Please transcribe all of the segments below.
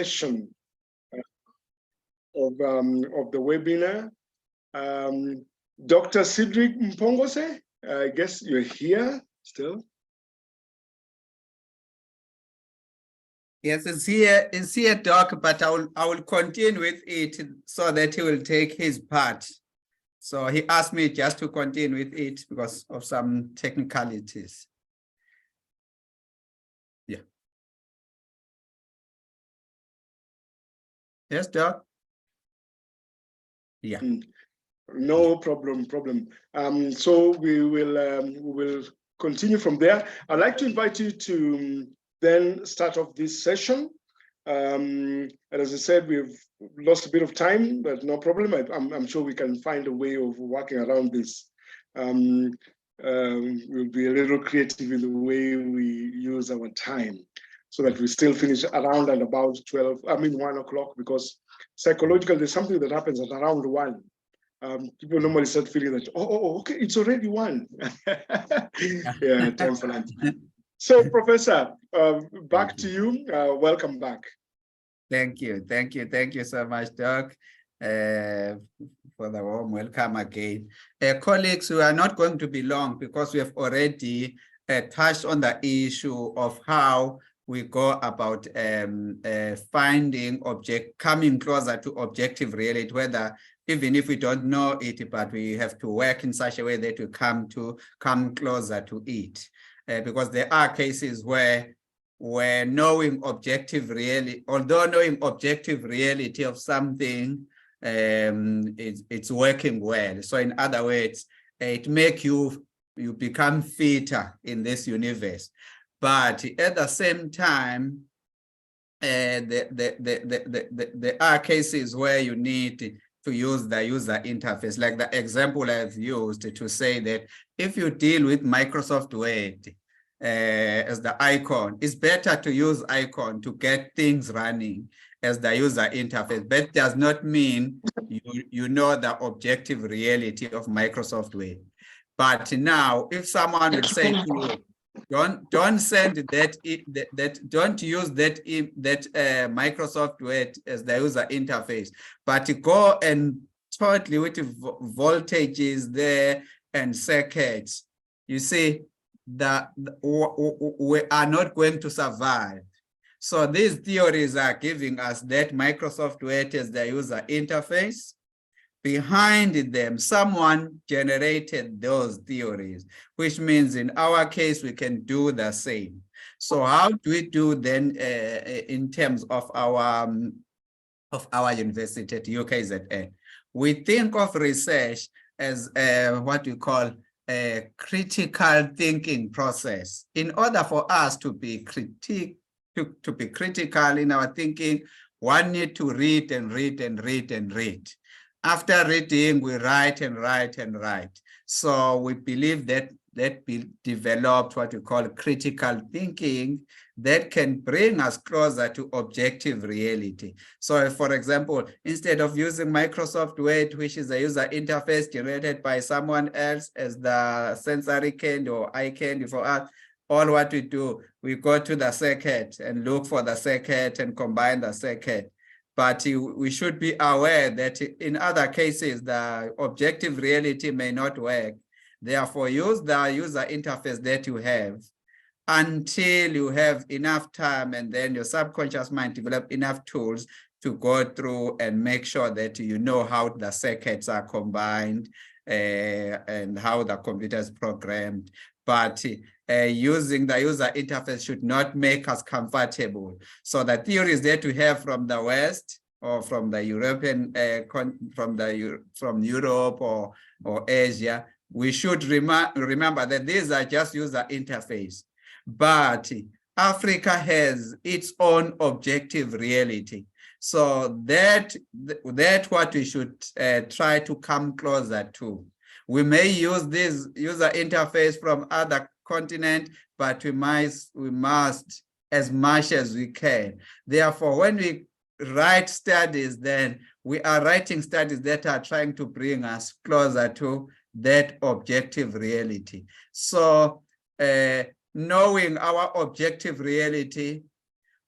session of the webinar. Dr. Cedric Mpongose, I guess you're here still. Yes, it's here, Doc, but I will continue with it so that he will take his part. So he asked me just to continue with it because of some technicalities. Yeah. Yes, Doc? Yeah. No problem. So we will continue from there. I'd like to invite you to then start off this session. And as I said, we've lost a bit of time, but no problem. I'm sure we can find a way of working around this. We'll be a little creative in the way we use our time so that we still finish around and about 1 o'clock, because psychologically, there's something that happens at around 1. People normally start feeling that, okay, it's already 1. Yeah, time for lunch. So, Professor, back to you. Welcome back. Thank you so much, Doc, for the warm welcome again. Colleagues, we are not going to be long because we have already touched on the issue of how we go about coming closer to objective reality, whether even if we don't know it, but we have to work in such a way that we come closer to it. Because there are cases where knowing objective reality, although knowing objective reality of something, it's working well. So in other words, it makes you become fitter in this universe. But at the same time, there are cases where you need to use the user interface, like the example I've used to say that if you deal with Microsoft Word as the icon, it's better to use icon to get things running as the user interface. But it does not mean you know the objective reality of Microsoft Word. But now, if someone will say to you, don't send don't use that Microsoft Word as the user interface, but go and totally with voltages there and circuits, you see that we are not going to survive. So these theories are giving us that Microsoft Word as the user interface. Behind them, someone generated those theories, which means in our case, we can do the same. So how do we do then in terms of our university at UKZN? We think of research as what we call a critical thinking process. In order for us to be critical in our thinking, one needs to read and read and read and read. After reading, we write and write and write. So we believe that developed what we call critical thinking that can bring us closer to objective reality. So for example, instead of using Microsoft Word, which is a user interface generated by someone else as the sensory candy or eye candy for us, all what we do, we go to the circuit and look for the circuit and combine the circuit. But we should be aware that in other cases, the objective reality may not work. Therefore, use the user interface that you have until you have enough time, and then your subconscious mind develop enough tools to go through and make sure that you know how the circuits are combined and how the computer is programmed. But using the user interface should not make us comfortable. So the theories that we have from the West or from the European, from Europe or Asia, we should remember that these are just user interface. But Africa has its own objective reality. So that's what we should try to come closer to. We may use this user interface from other continents, but we must as much as we can. Therefore, when we write studies, then we are writing studies that are trying to bring us closer to that objective reality. So knowing our objective reality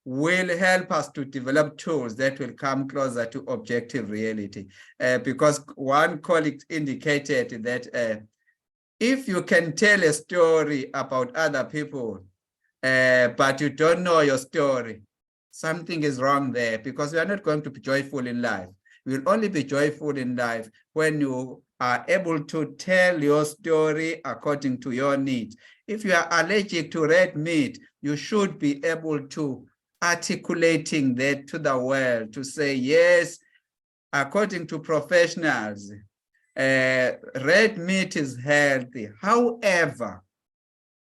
will help us to develop tools that will come closer to objective reality. Because one colleague indicated that if you can tell a story about other people, but you don't know your story, something is wrong there, because you are not going to be joyful in life. You will only be joyful in life when you are able to tell your story according to your needs. If you are allergic to red meat, you should be able to articulating that to the world, to say, yes, according to professionals, red meat is healthy. However,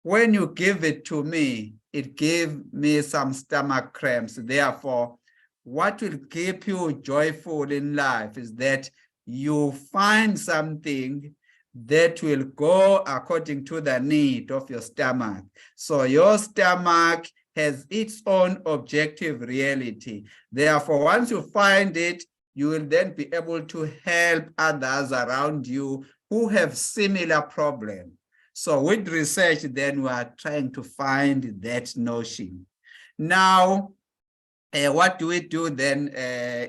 when you give it to me, it gave me some stomach cramps. Therefore, what will keep you joyful in life is that you find something that will go according to the need of your stomach. So your stomach has its own objective reality. Therefore, once you find it, you will then be able to help others around you who have similar problems. So with research, then we are trying to find that notion. Now, what do we do then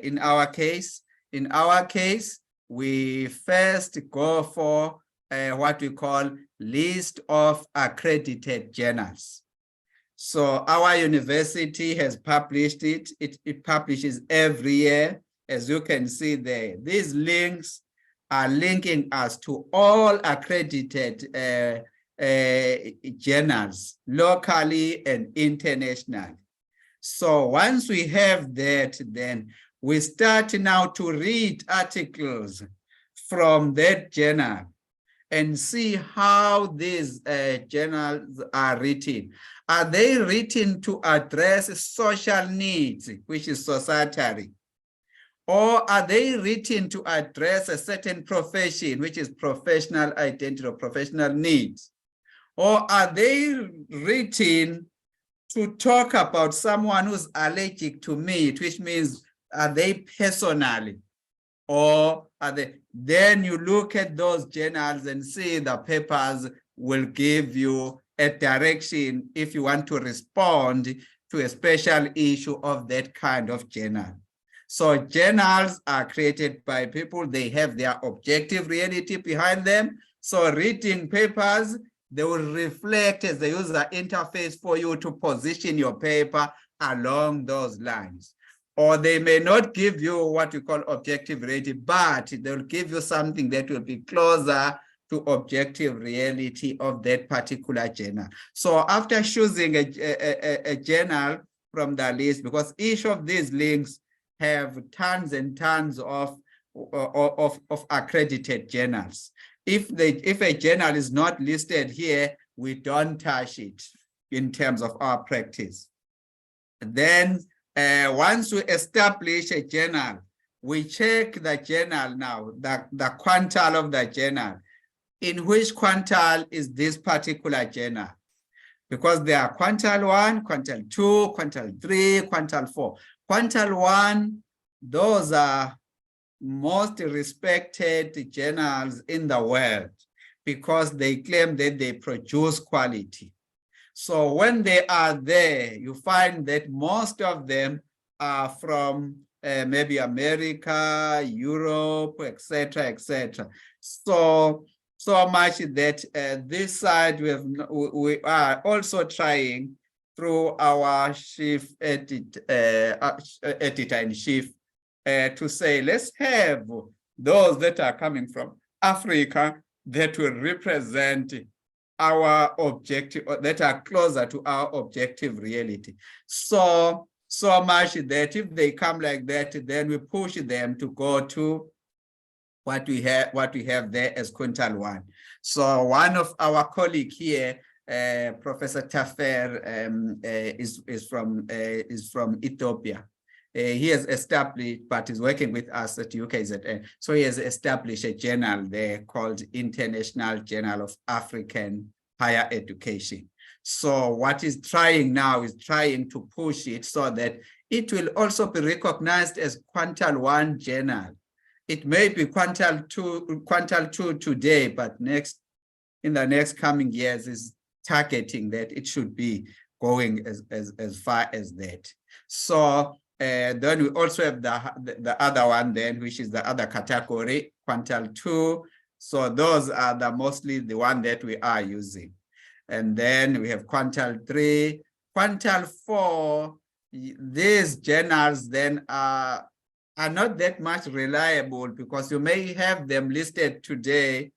in our case? In our case, we first go for what we call list of accredited journals. So our university has published it. It publishes every year, as you can see there. These links are linking us to all accredited journals, locally and internationally. So once we have that, then we start now to read articles from that journal and see how these journals are written. Are they written to address social needs, which is societary? Or are they written to address a certain profession, which is professional identity or professional needs? Or are they written to talk about someone who's allergic to meat, which means are they personally? Or are they? Then you look at those journals and see the papers will give you a direction if you want to respond to a special issue of that kind of journal. So journals are created by people. They have their objective reality behind them. So reading papers, they will reflect as the user interface for you to position your paper along those lines. Or they may not give you what we call objective reality, but they'll give you something that will be closer to objective reality of that particular journal. So after choosing a journal from the list, because each of these links have tons and tons of accredited journals. If a journal is not listed here, we don't touch it in terms of our practice. Then once we establish a journal, we check the journal now, the quantile of the journal. In which quantile is this particular journal? Because there are quantile 1, quantile 2, quantile 3, quantile 4. Quantile 1, those are most respected journals in the world because they claim that they produce quality. So when they are there, you find that most of them are from maybe America, Europe, etc., etc. So much that this side we are also trying through our chief editor-in-chief to say, let's have those that are coming from Africa that will represent our objective, that are closer to our objective reality. So much that if they come like that, then we push them to go to what we have there as quintile 1. So one of our colleagues here, Professor Tafer, is from Ethiopia. He has established, but is working with us at UKZN. So he has established a journal there called International Journal of African Higher Education. So what he's trying now is trying to push it so that it will also be recognized as quintile 1 journal. It may be quintile 2 today, but in the next coming years is targeting that it should be going as far as that. So then we also have the other one then, which is the other category, quintile 2. So those are mostly the one that we are using. And then we have quintile 3, quintile 4. These journals then are not that much reliable because you may have them listed today,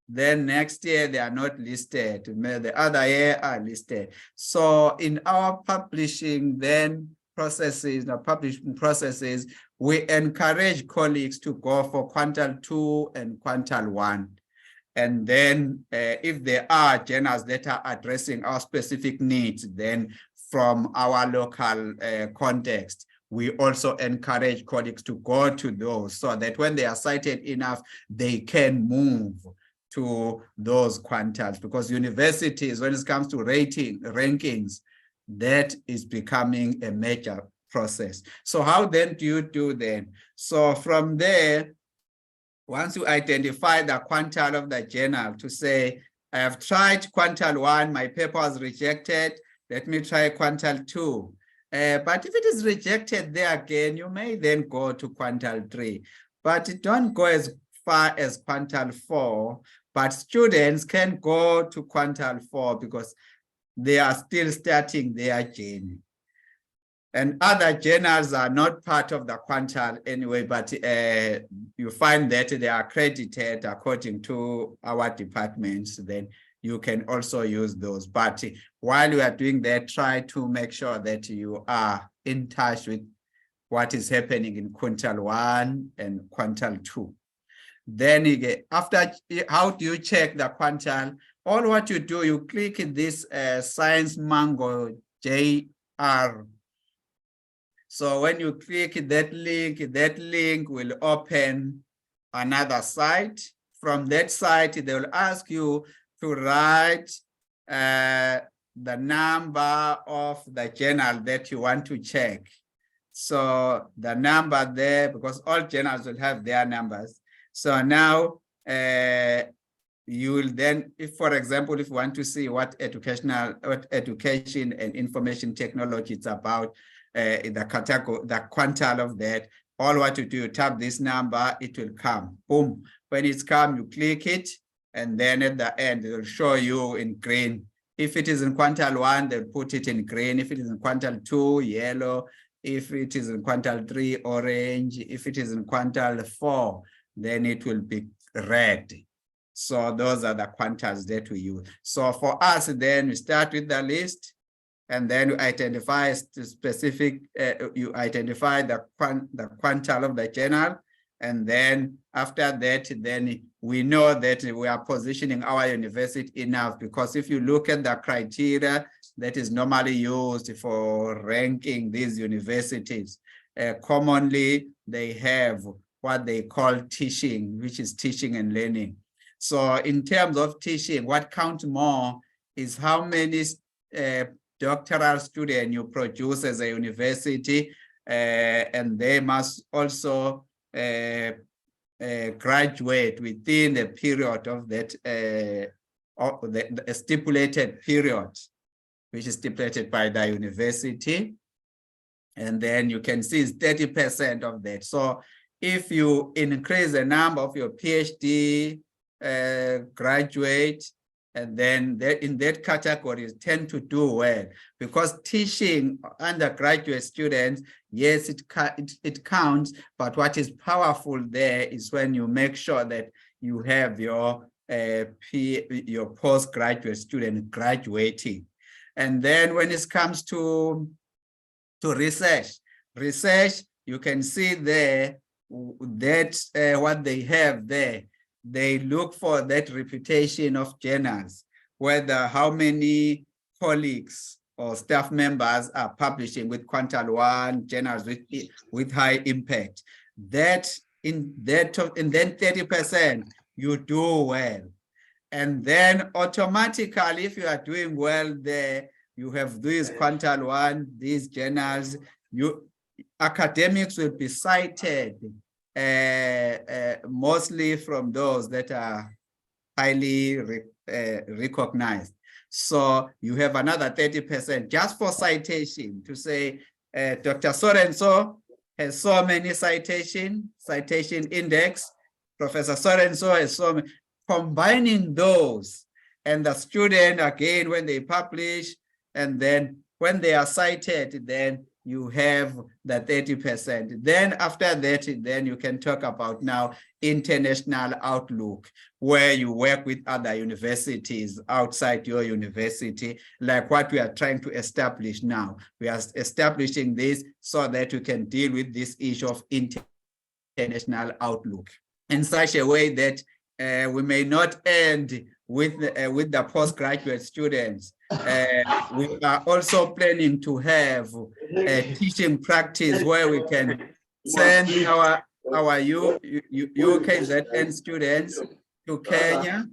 then next year they are not listed, the other year are listed. So in our publishing then processes, the publishing processes, we encourage colleagues to go for quintile 2 and quintile 1. And then if there are journals that are addressing our specific needs, then from our local context, we also encourage colleagues to go to those so that when they are cited enough, they can move to those quintiles, because universities, when it comes to rankings, that is becoming a major process. So how then do you do then? So from there, once you identify the quintile of the journal to say, I have tried quintile 1, my paper was rejected, let me try quintile 2. But if it is rejected there again, you may then go to quintile 3. But don't go as far as quintile 4, but students can go to quintile 4 because they are still starting their journey. And other journals are not part of the quintile anyway, but you find that they are accredited according to our departments, then you can also use those. But while you are doing that, try to make sure that you are in touch with what is happening in quintile 1 and quintile 2. Then again, after, how do you check the quintile? All what you do, you click this ScienceMango JR. So when you click that link will open another site. From that site, they will ask you to write the number of the journal that you want to check. So the number there, because all journals will have their numbers. So now you will then, if for example, if you want to see what education and information technology is about, the category, the quintile of that, all what you do, you tap this number, it will come. Boom. When it's come, you click it, and then at the end, it will show you in green. If it is in quintile 1, they'll put it in green. If it is in quintile 2, yellow. If it is in quintile 3, orange. If it is in quintile 4, then it will be red. So those are the quintiles that we use. So for us, then we start with the list, and then you identify specific, you identify the quintile of the journal. And then after that, then we know that we are positioning our university enough, because if you look at the criteria that is normally used for ranking these universities, commonly they have what they call teaching, which is teaching and learning. So in terms of teaching, what counts more is how many doctoral students you produce as a university, and they must also graduate within the period of that, the stipulated period, which is stipulated by the university. And then you can see it's 30% of that. So if you increase the number of your PhD graduate, and then in that category tend to do well, because teaching undergraduate students, yes, it counts, but what is powerful there is when you make sure that you have your postgraduate student graduating. And then when it comes to research, you can see there that what they have there. They look for that reputation of journals, whether how many colleagues or staff members are publishing with quintile 1 journals with high impact. That in then 30%, you do well. And then automatically, if you are doing well there, you have these quintile 1, these journals, academics will be cited. Mostly from those that are highly recognized. So you have another 30% just for citation to say, Dr. So-and-so has so many citation index, Professor so-and-so has so many, combining those, and the student again, when they publish, and then when they are cited, then you have the 30%. Then after that, then you can talk about now international outlook, where you work with other universities outside your university, like what we are trying to establish now. We are establishing this so that we can deal with this issue of international outlook in such a way that we may not end with the postgraduate students. We are also planning to have a teaching practice where we can send our UKZN students to Kenya.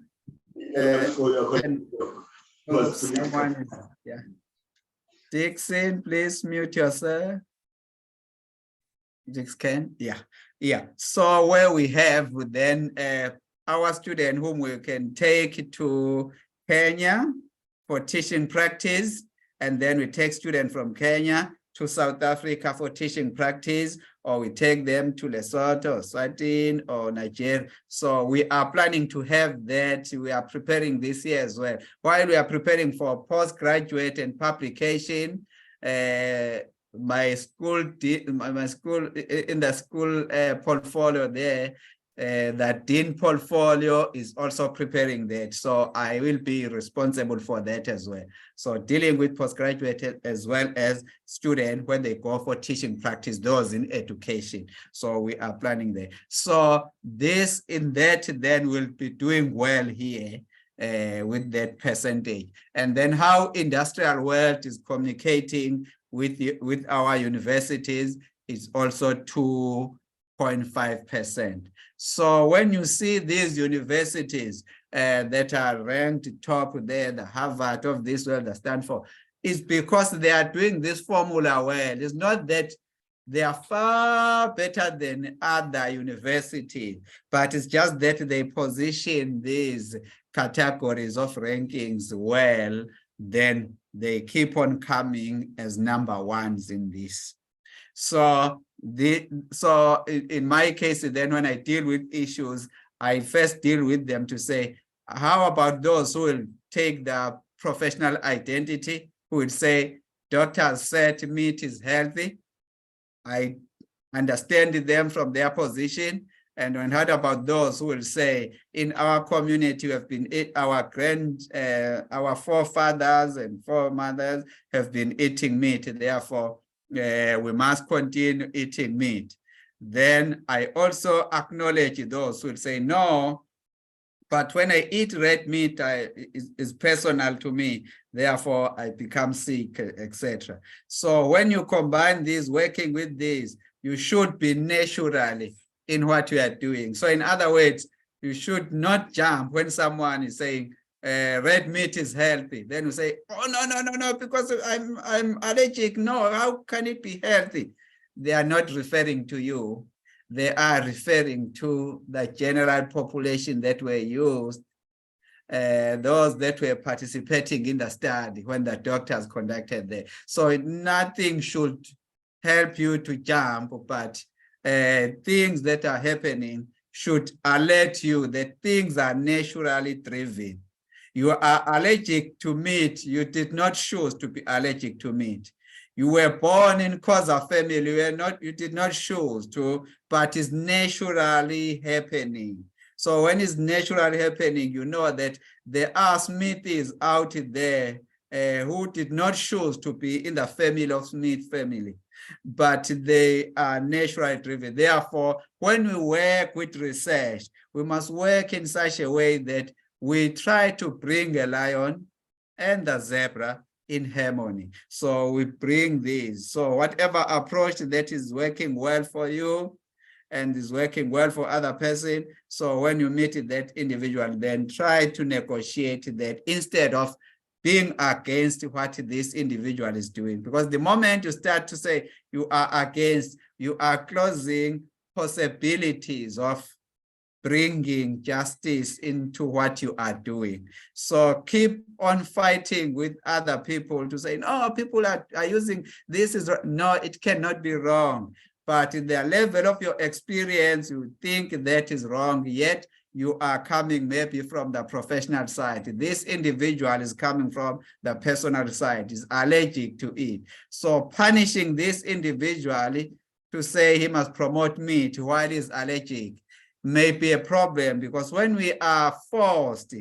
Dixon, please mute yourself. Dixon, yeah. So where we have then our student whom we can take to Kenya for teaching practice, and then we take students from Kenya to South Africa for teaching practice, or we take them to Lesotho, or Swatini, or Nigeria. So we are planning to have that. We are preparing this year as well. While we are preparing for postgraduate and publication, my school in the school portfolio there, that Dean portfolio is also preparing that. So I will be responsible for that as well. So dealing with postgraduate as well as students when they go for teaching practice, those in education. So we are planning that. So this in that then will be doing well here with that percentage. And then how industrial world is communicating with our universities is also 2.5%. So when you see these universities that are ranked top there, the Harvard of this world, the Stanford, it's because they are doing this formula well. It's not that they are far better than other universities, but it's just that they position these categories of rankings well, then they keep on coming as number ones in this. So in my case, then when I deal with issues, I first deal with them to say, how about those who will take the professional identity, who will say, doctors said meat is healthy. I understand them from their position. And when heard about those who will say, in our community, we have been our forefathers and foremothers have been eating meat, therefore we must continue eating meat. Then I also acknowledge those who will say, no, but when I eat red meat, it's personal to me, therefore I become sick, etc. So when you combine these, working with these, you should be naturally in what you are doing. So in other words, you should not jump when someone is saying red meat is healthy. Then you say, oh, no, because I'm allergic. No, how can it be healthy? They are not referring to you. They are referring to the general population that were used, those that were participating in the study when the doctors conducted there. So nothing should help you to jump, but things that are happening should alert you that things are naturally driven. You are allergic to meat. You did not choose to be allergic to meat. You were born in Xhosa family. You did not choose to, but it's naturally happening. So when it's naturally happening, you know that there are Smithies out there who did not choose to be in the family of Smith family, but they are naturally driven. Therefore, when we work with research, we must work in such a way that we try to bring a lion and the zebra in harmony. So we bring these. So whatever approach that is working well for you and is working well for other person, so when you meet that individual, then try to negotiate that instead of being against what this individual is doing. Because the moment you start to say you are against, you are closing possibilities of bringing justice into what you are doing. So keep on fighting with other people to say, no, people are using this is no, it cannot be wrong. But in the level of your experience, you think that is wrong, yet you are coming maybe from the professional side. This individual is coming from the personal side, is allergic to it. So punishing this individual to say he must promote meat while he's allergic may be a problem, because when we are forced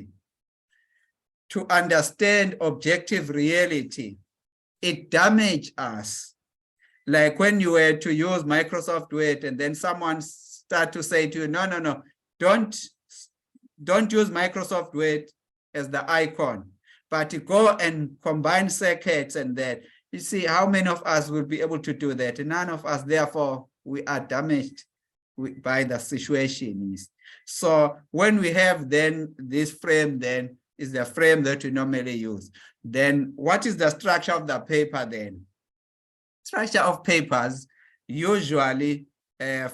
to understand objective reality, it damages us. Like when you were to use Microsoft Word and then someone start to say to you, no, don't use Microsoft Word as the icon, but to go and combine circuits and that. You see, how many of us will be able to do that? None of us, therefore, we are damaged by the situation. So when we have then this frame, then is the frame that we normally use. Then what is the structure of the paper then? Structure of papers, usually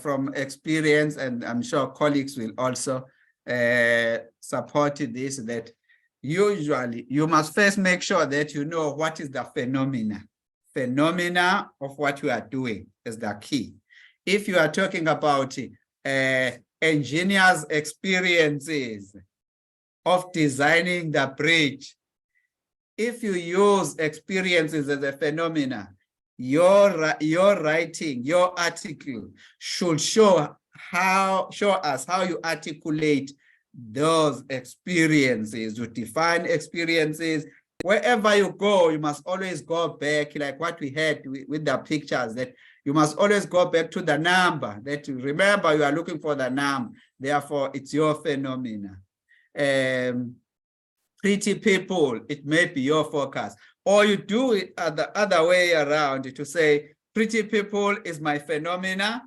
from experience, and I'm sure colleagues will also support this, that usually you must first make sure that you know what is the phenomena of what you are doing is the key. If you are talking about engineers' experiences of designing the bridge, if you use experiences as a phenomena, your writing, your article should show us how you articulate those experiences, you define experiences. Wherever you go, you must always go back, like what we had with the pictures, that you must always go back to the number, that you remember you are looking for the number, therefore it's your phenomena. Pretty people, it may be your focus. Or you do it the other way around to say, pretty people is my phenomena,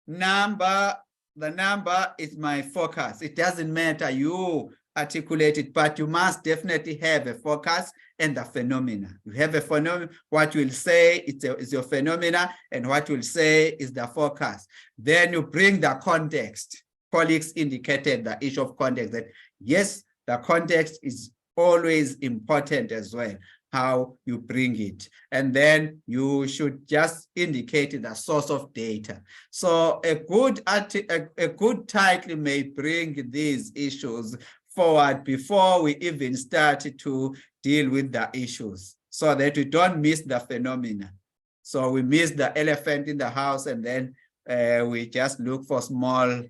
the number is my focus. It doesn't matter, you articulate it, but you must definitely have a focus and the phenomena. You have a phenomenon, what you will say is your phenomena, and what you will say is the focus. Then you bring the context. Colleagues indicated the issue of context, that yes, the context is always important as well, how you bring it. And then you should just indicate the source of data. So a good title may bring these issues forward before we even start to deal with the issues, so that we don't miss the phenomena. So we miss the elephant in the house, and then we just look for small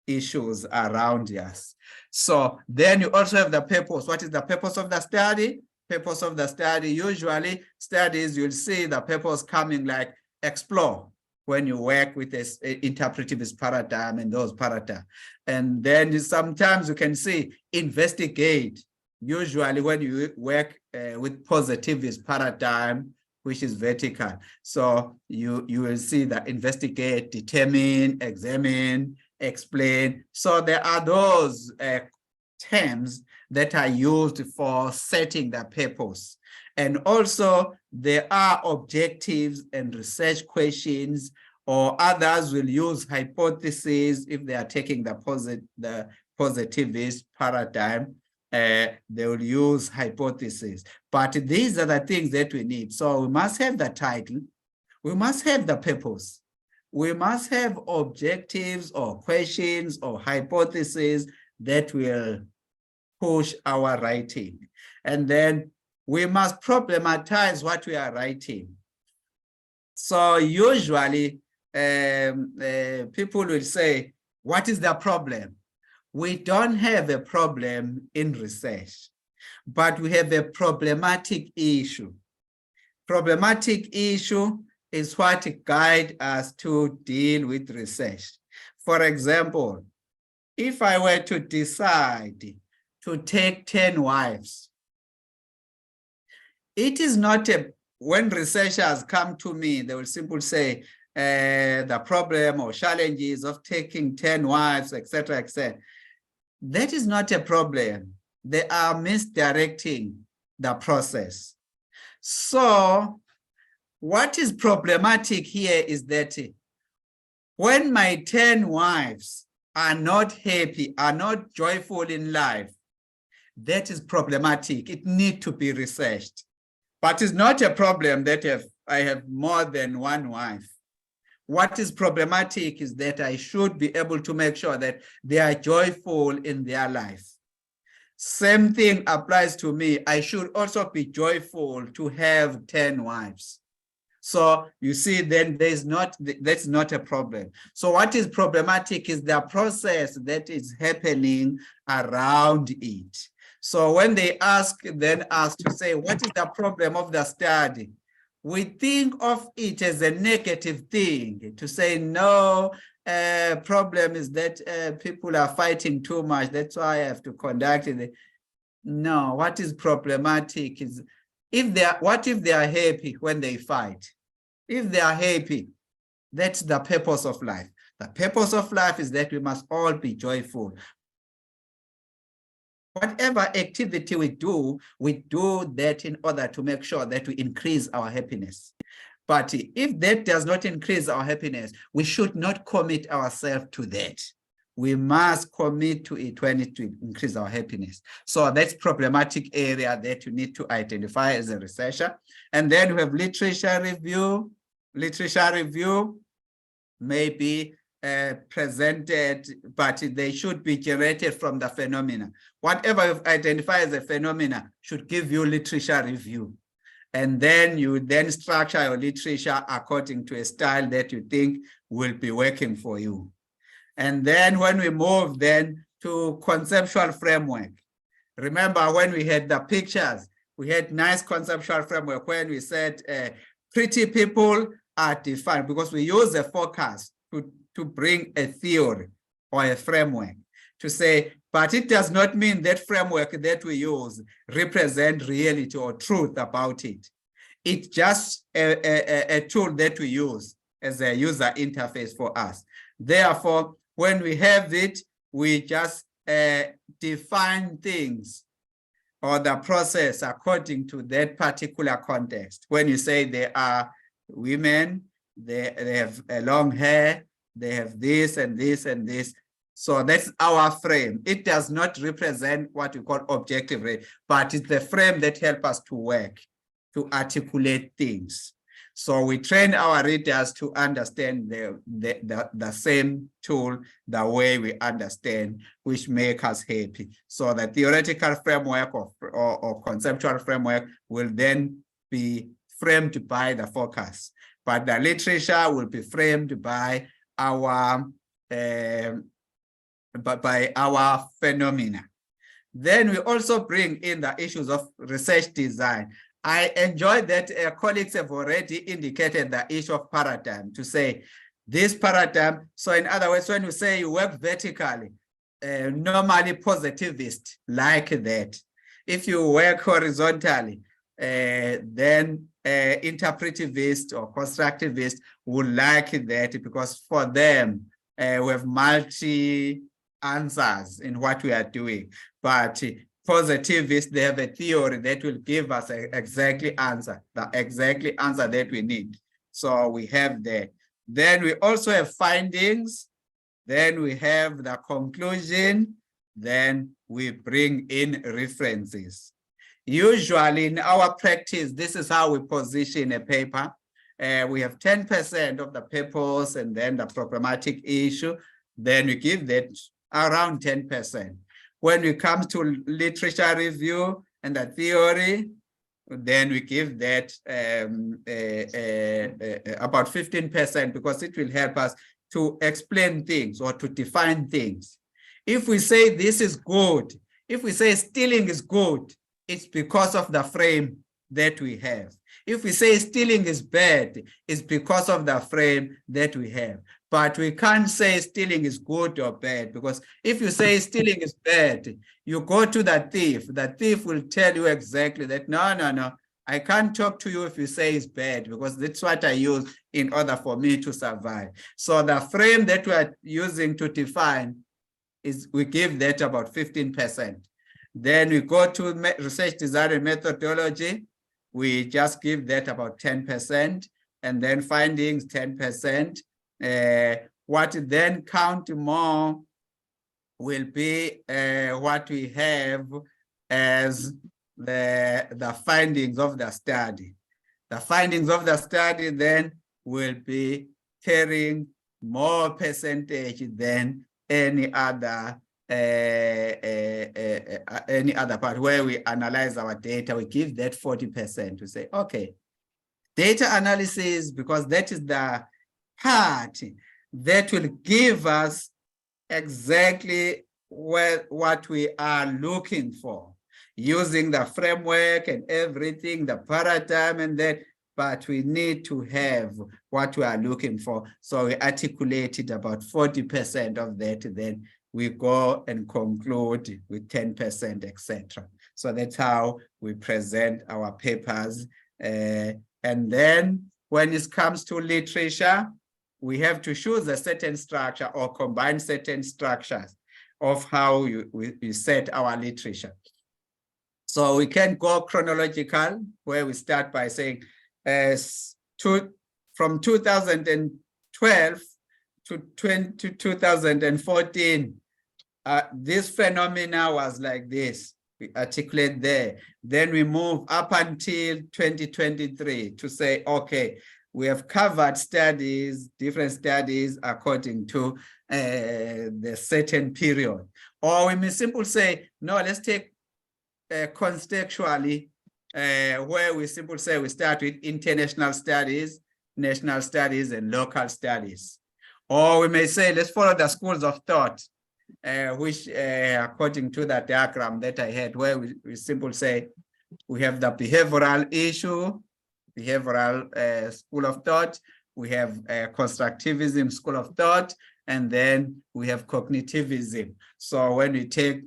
issues around us. So then you also have the purpose. What is the purpose of the study? Purpose of the study, usually studies, you'll see the purpose coming like explore, when you work with this interpretivist paradigm and those paradigms. And then sometimes you can see investigate, usually when you work with positivist paradigm, which is vertical. So you will see that investigate, determine, examine, explain. So there are those terms that are used for setting the purpose. And also there are objectives and research questions, or others will use hypotheses if they are taking the positivist paradigm. They will use hypotheses. But these are the things that we need. So we must have the title, we must have the purpose, we must have objectives or questions or hypotheses that will push our writing. And then we must problematize what we are writing. So usually people will say, what is the problem? We don't have a problem in research, but we have a problematic issue. Problematic issue is what guides us to deal with research. For example, if I were to decide to take 10 wives, it is not when researchers come to me, they will simply say the problem or challenges of taking 10 wives, etc., etc. That is not a problem. They are misdirecting the process. So what is problematic here is that when my 10 wives are not happy, are not joyful in life, that is problematic. It needs to be researched. But it's not a problem that I have more than one wife. What is problematic is that I should be able to make sure that they are joyful in their life. Same thing applies to me. I should also be joyful to have 10 wives. So you see, then that's not a problem. So what is problematic is the process that is happening around it. So when they ask to say, what is the problem of the study? We think of it as a negative thing, to say, no, problem is that people are fighting too much. That's why I have to conduct it. No, what is problematic is what if they are happy when they fight? If they are happy, that's the purpose of life. The purpose of life is that we must all be joyful. Whatever activity we do that in order to make sure that we increase our happiness. But if that does not increase our happiness, we should not commit ourselves to that. We must commit to it when it will increase our happiness. So that's problematic area that you need to identify as a researcher. And then we have literature review. Literature review may be presented, but they should be generated from the phenomena. Whatever you identify as a phenomena should give you literature review. And then you then structure your literature according to a style that you think will be working for you. And then when we move then to conceptual framework, remember when we had the pictures, we had nice conceptual framework when we said pretty people are defined, because we use a focus to bring a theory or a framework to say, but it does not mean that framework that we use represent reality or truth about it. It's just a tool that we use as a user interface for us. Therefore, when we have it, we just define things or the process according to that particular context. When you say they are women, they have a long hair, they have this and this and this. So that's our frame. It does not represent what we call objective, but it's the frame that helps us to work, to articulate things. So we train our readers to understand the same tool, the way we understand, which make us happy. So the theoretical framework or conceptual framework will then be framed by the focus, but the literature will be framed by our phenomena. Then we also bring in the issues of research design. I enjoy that colleagues have already indicated the issue of paradigm, to say this paradigm. So in other words, when you say you work vertically, normally positivist like that. If you work horizontally, then interpretivist or constructivist would like that, because for them, we have multi answers in what we are doing. But positivists, they have a theory that will give us the exact answer that we need. So we have that. Then we also have findings. Then we have the conclusion. Then we bring in references. Usually in our practice, this is how we position a paper. We have 10% of the papers and then the problematic issue. Then we give that around 10%. When we come to literature review and the theory, then we give that about 15%, because it will help us to explain things or to define things. If we say this is good, if we say stealing is good, it's because of the frame that we have. If we say stealing is bad, it's because of the frame that we have. But we can't say stealing is good or bad, because if you say stealing is bad, you go to the thief will tell you exactly that, no, I can't talk to you if you say it's bad, because that's what I use in order for me to survive. So the frame that we are using to define is, we give that about 15%. Then we go to research design and methodology. We just give that about 10%, and then findings 10%. What then count more will be what we have as the findings of the study. The findings of the study then will be carrying more percentage than any other part where we analyze our data. We give that 40% to say, okay, data analysis, because that is the part that will give us exactly what we are looking for, using the framework and everything, the paradigm and that, but we need to have what we are looking for. So we articulated about 40% of that, then we go and conclude with 10%, etc. So that's how we present our papers. And then when it comes to literature, we have to choose a certain structure or combine certain structures of how we set our literature. So we can go chronological, where we start by saying from 2012 to 2014, this phenomena was like this. We articulate there. Then we move up until 2023 to say, okay, we have covered studies, different studies according to the certain period. Or we may simply say, no, let's take contextually, where we simply say we start with international studies, national studies, and local studies. Or we may say, let's follow the schools of thought, which according to the diagram that I had, where we simply say we have the behavioral issue, behavioral school of thought, we have constructivism school of thought, and then we have cognitivism. So when we take,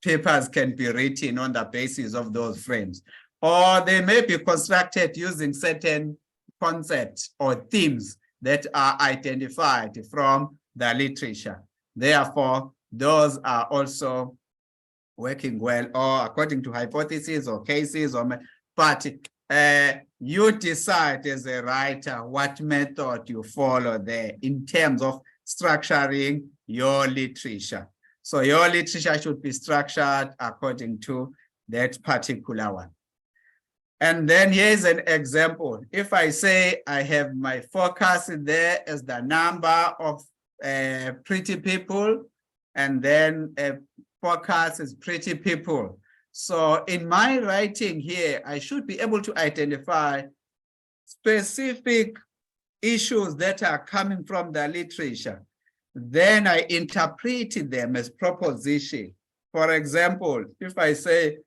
papers can be written on the basis of those frames, or they may be constructed using certain concepts or themes that are identified from the literature. Therefore, those are also working well, or according to hypotheses or cases, or but you decide as a writer what method you follow there in terms of structuring your literature. So your literature should be structured according to that particular one. And then here's an example. If I say I have my focus there as the number of pretty people, and then focus is pretty people. So in my writing here, I should be able to identify specific issues that are coming from the literature. Then I interpret them as proposition. For example, if I say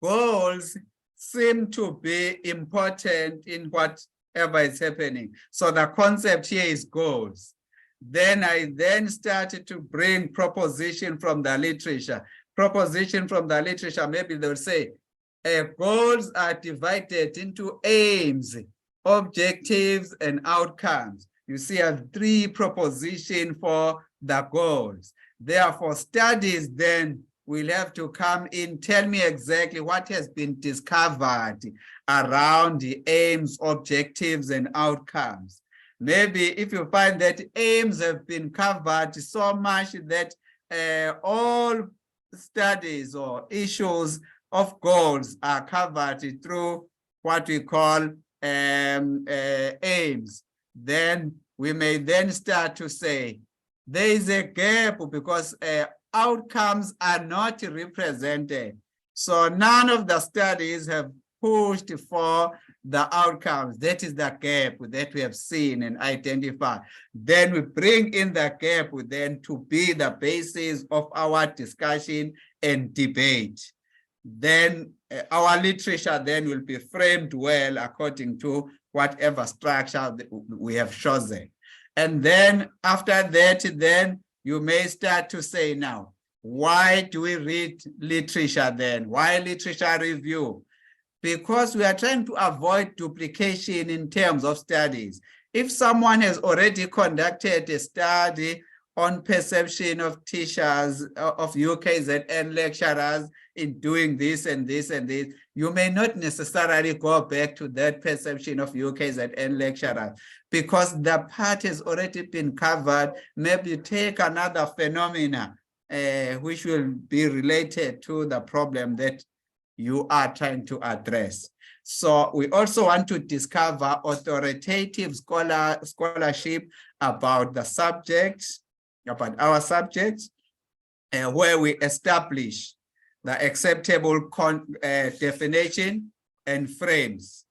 goals seem to be important in whatever is happening. So the concept here is goals. Then I started to bring proposition from the literature. Proposition from the literature, maybe they'll say goals are divided into aims, objectives, and outcomes. You see, I have 3 propositions for the goals. Therefore, studies then will have to come in, tell me exactly what has been discovered around the aims, objectives, and outcomes. Maybe if you find that aims have been covered so much that all studies or issues of goals are covered through what we call aims, then we may then start to say there is a gap because outcomes are not represented. So none of the studies have pushed for the outcomes. That is the gap that we have seen and identified. Then we bring in the gap then to be the basis of our discussion and debate. Then our literature then will be framed well according to whatever structure we have chosen. And then after that, then you may start to say, now, why do we read literature then? Why literature review? Because we are trying to avoid duplication in terms of studies. If someone has already conducted a study on perception of teachers, of UKZN lecturers in doing this and this and this, you may not necessarily go back to that perception of UKZN lecturers because the part has already been covered. Maybe take another phenomena which will be related to the problem that you are trying to address. So we also want to discover authoritative scholarship about the subjects, about our subjects, where we establish the acceptable definition and frames.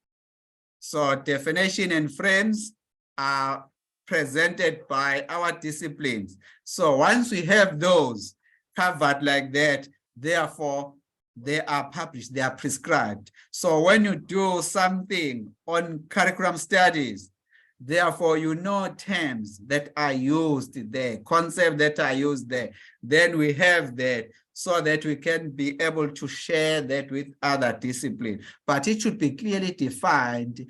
So definition and frames are presented by our disciplines. So once we have those covered like that, therefore, they are published, they are prescribed. So when you do something on curriculum studies, therefore, you know terms that are used there, concepts that are used there, then we have that so that we can be able to share that with other disciplines. But it should be clearly defined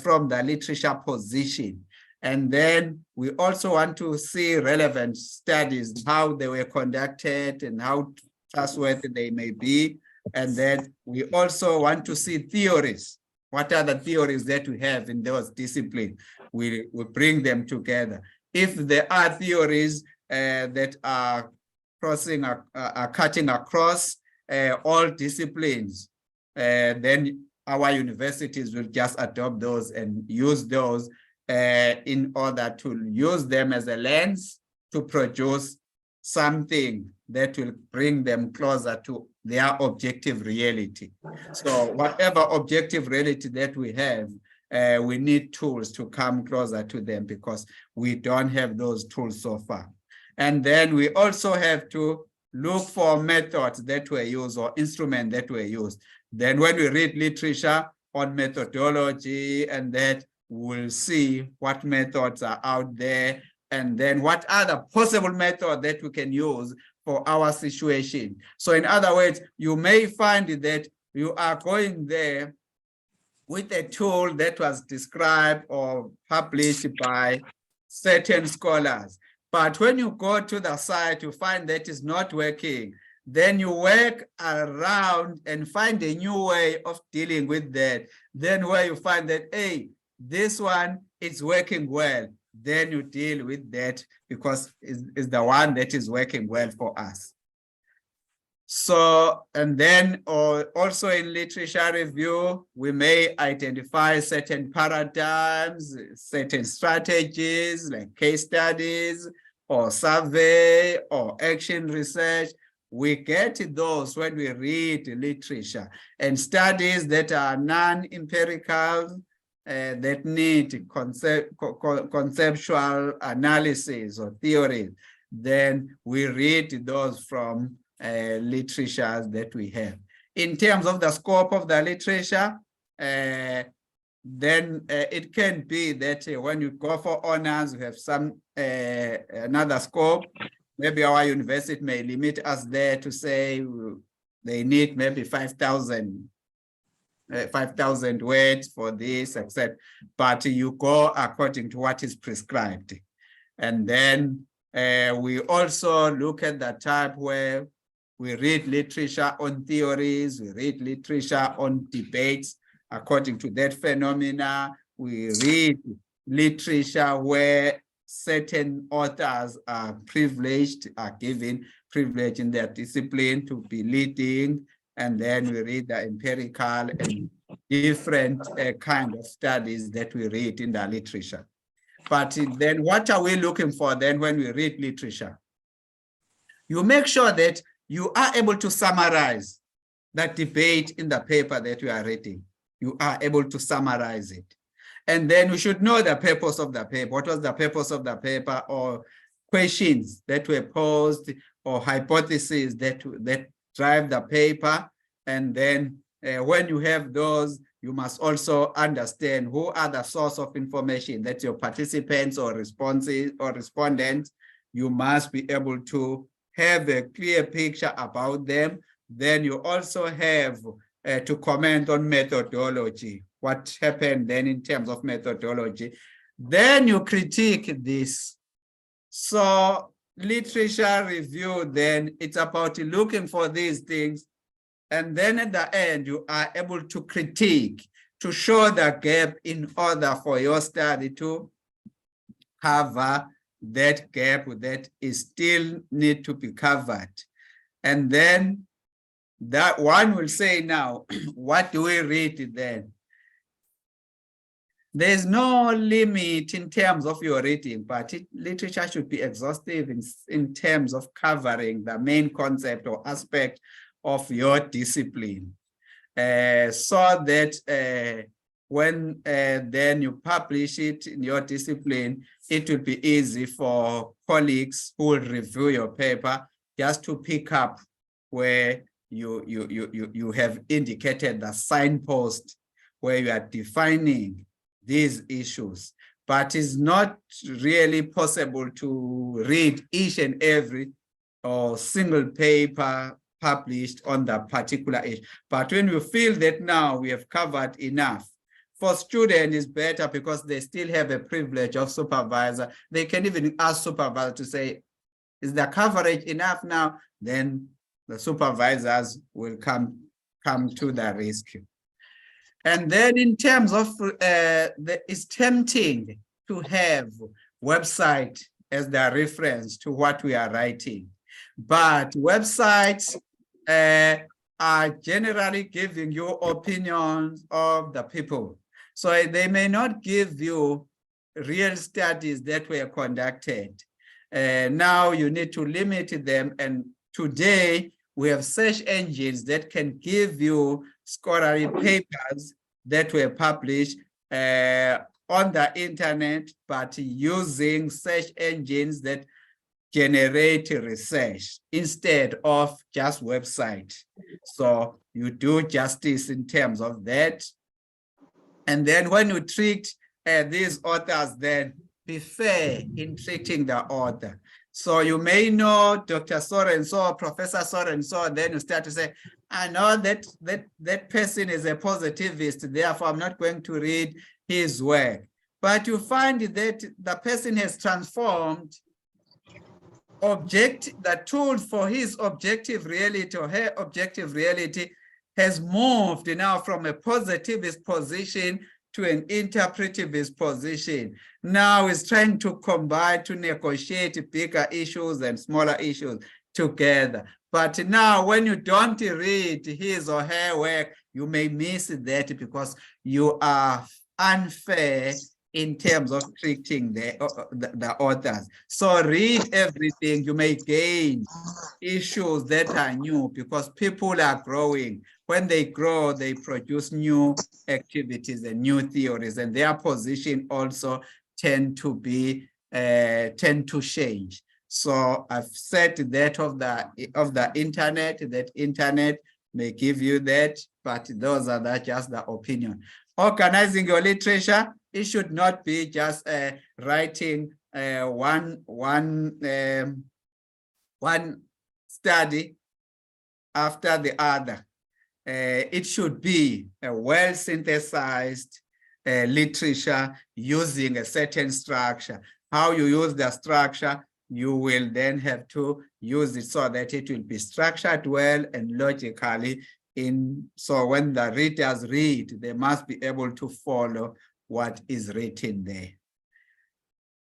from the literature position. And then we also want to see relevant studies, how they were conducted and how trustworthy they may be. And then we also want to see theories. What are the theories that we have in those disciplines? We bring them together. If there are theories that are cutting across all disciplines, then our universities will just adopt those and use those in order to use them as a lens to produce something that will bring them closer to their objective reality. So whatever objective reality that we have, we need tools to come closer to them because we don't have those tools so far. And then we also have to look for methods that were used or instruments that were used. Then when we read literature on methodology and that, we'll see what methods are out there and then what are the possible methods that we can use for our situation. So in other words, you may find that you are going there with a tool that was described or published by certain scholars. But when you go to the site, you find that it's not working. Then you work around and find a new way of dealing with that. Then where you find that, hey, this one is working well, then you deal with that because it's the one that is working well for us. So, and then also in literature review, we may identify certain paradigms, certain strategies like case studies or survey or action research. We get those when we read literature and studies that are non-empirical, that need conceptual analysis or theory, then we read those from literature that we have. In terms of the scope of the literature, then it can be that when you go for honors, we have some another scope. Maybe our university may limit us there to say they need maybe 5,000 words for this, except, but you go according to what is prescribed. And then we also look at the type where we read literature on theories, we read literature on debates according to that phenomena. We read literature where certain authors are privileged, are given privilege in their discipline to be leading. And then we read the empirical and different kind of studies that we read in the literature. But then what are we looking for then when we read literature? You make sure that you are able to summarize that debate in the paper that you are reading. You are able to summarize it. And then we should know the purpose of the paper. What was the purpose of the paper, or questions that were posed, or hypotheses that drive the paper. And then when you have those, you must also understand who are the source of information that your participants or responses or respondents, you must be able to have a clear picture about them. Then you also have to comment on methodology, what happened then in terms of methodology. Then you critique this. So literature review, then it's about looking for these things. And then at the end, you are able to critique, to show the gap in order for your study to cover that gap that is still need to be covered. And then that one will say now, what do we read then? There's no limit in terms of your reading, but literature should be exhaustive in terms of covering the main concept or aspect of your discipline. So that when then you publish it in your discipline, it will be easy for colleagues who will review your paper just to pick up where you have indicated the signpost where you are defining these issues. But it's not really possible to read each and every or single paper published on that particular issue. But when you feel that now we have covered enough, for students it's better because they still have a privilege of supervisor. They can even ask supervisor to say, is the coverage enough now? Then the supervisors will come to the rescue. And then in terms of, it's tempting to have website as the reference to what we are writing. But websites are generally giving you opinions of the people. So they may not give you real studies that were conducted. Now you need to limit them. And today we have search engines that can give you scholarly papers that were published on the internet, but using search engines that generate research instead of just website. So you do justice in terms of that. And then when you treat these authors, then be fair in treating the author. So you may know Dr. So-and-so, Professor So-and-so, then you start to say, I know that person is a positivist, therefore I'm not going to read his work. But you find that the person has transformed the tool for his objective reality or her objective reality has moved now from a positivist position to an interpretivist position. Now is trying to combine, to negotiate bigger issues and smaller issues together. But now when you don't read his or her work, you may miss that because you are unfair in terms of treating the authors. So read everything. You may gain issues that are new because people are growing. When they grow, they produce new activities and new theories, and their position also tend to change. So I've said that of the internet, that internet may give you that, but those are just the opinion. Organizing your literature, it should not be just writing one study after the other. It should be a well-synthesized literature using a certain structure. How you use the structure, you will then have to use it so that it will be structured well and logically. So when the readers read, they must be able to follow what is written there.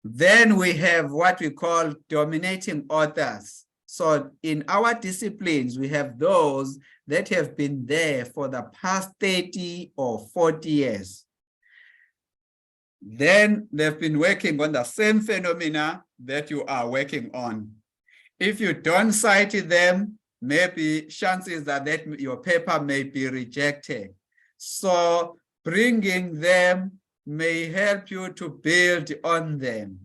Then we have what we call dominating authors. So in our disciplines, we have those that have been there for the past 30 or 40 years. Then they've been working on the same phenomena that you are working on. If you don't cite them, maybe chances that your paper may be rejected. So bringing them may help you to build on them.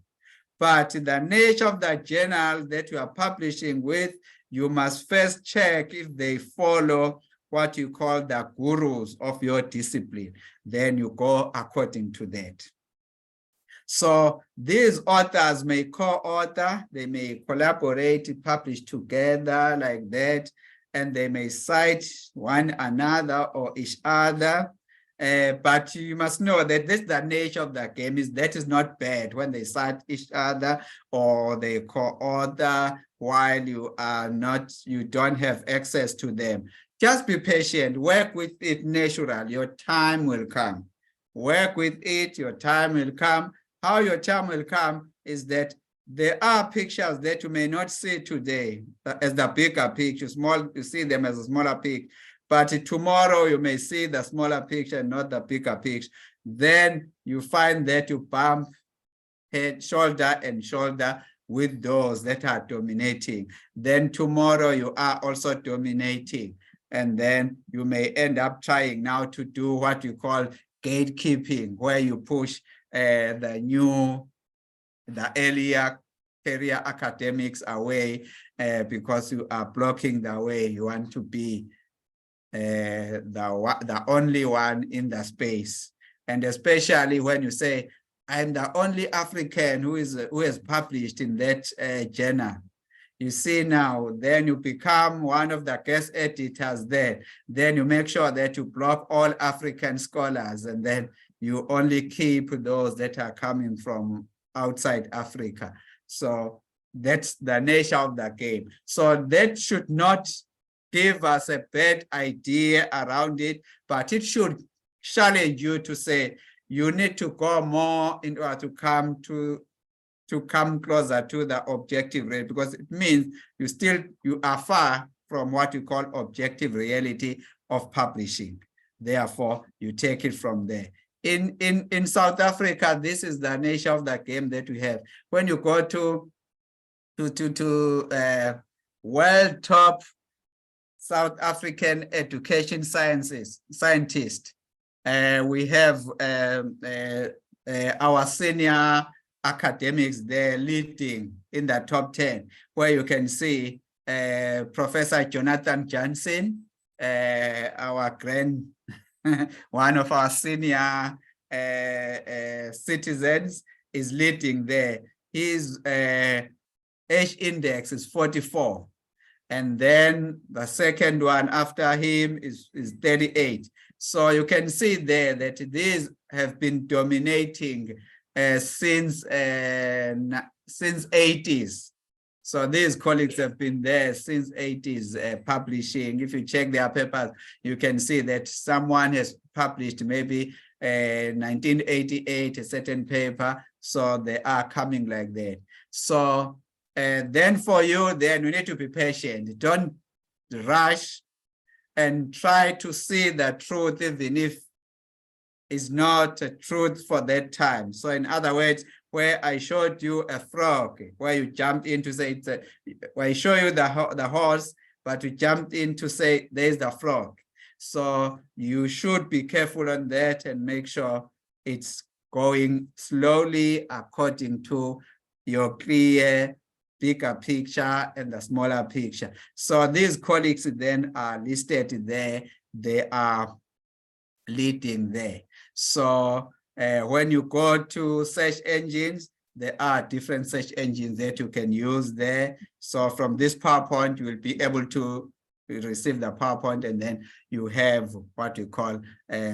But the nature of the journal that you are publishing with, you must first check if they follow what you call the gurus of your discipline. Then you go according to that. So these authors may co-author, they may collaborate, publish together like that, and they may cite one another or each other. But you must know that this the nature of the game is that is not bad when they cite each other or they co-author while you are not, you don't have access to them. Just be patient, work with it naturally, your time will come. Work with it, your time will come. How your time will come is that there are pictures that you may not see today as the bigger picture, small, you see them as a smaller picture. But tomorrow you may see the smaller picture, not the bigger picture. Then you find that you bump head, shoulder and shoulder with those that are dominating. Then tomorrow you are also dominating. And then you may end up trying now to do what you call gatekeeping, where you push the earlier career academics away because you are blocking the way you want to be the only one in the space. And especially when you say, I'm the only African who has published in that journal. You see now, then you become one of the guest editors there. Then you make sure that you block all African scholars, and then you only keep those that are coming from outside Africa. So that's the nature of the game. So that should not give us a bad idea around it, but it should challenge you to say, you need to go more in order to come closer to the objective rate, because it means you are far from what you call objective reality of publishing. Therefore, you take it from there. In South Africa, this is the nature of the game that we have. When you go to world top South African education scientists, we have our senior academics there leading in the top 10, where you can see Professor Jonathan Jansen, one of our senior citizens, is leading there. His age index is 44. And then the second one after him is 38. So you can see there that these have been dominating since 80s. So these colleagues have been there since 80s publishing. If you check their papers, you can see that someone has published maybe 1988, a certain paper. So they are coming like that. So then for you, then you need to be patient. Don't rush and try to see the truth, even if it's not a truth for that time. So in other words, where I showed you a frog, where you jumped in to say, where I show you the horse, but you jumped in to say, there's the frog. So you should be careful on that and make sure it's going slowly according to your clear bigger picture and the smaller picture. So these colleagues then are listed there. They are leading there. So when you go to search engines, there are different search engines that you can use there. So from this PowerPoint, you will be able to receive the PowerPoint, and then you have what you call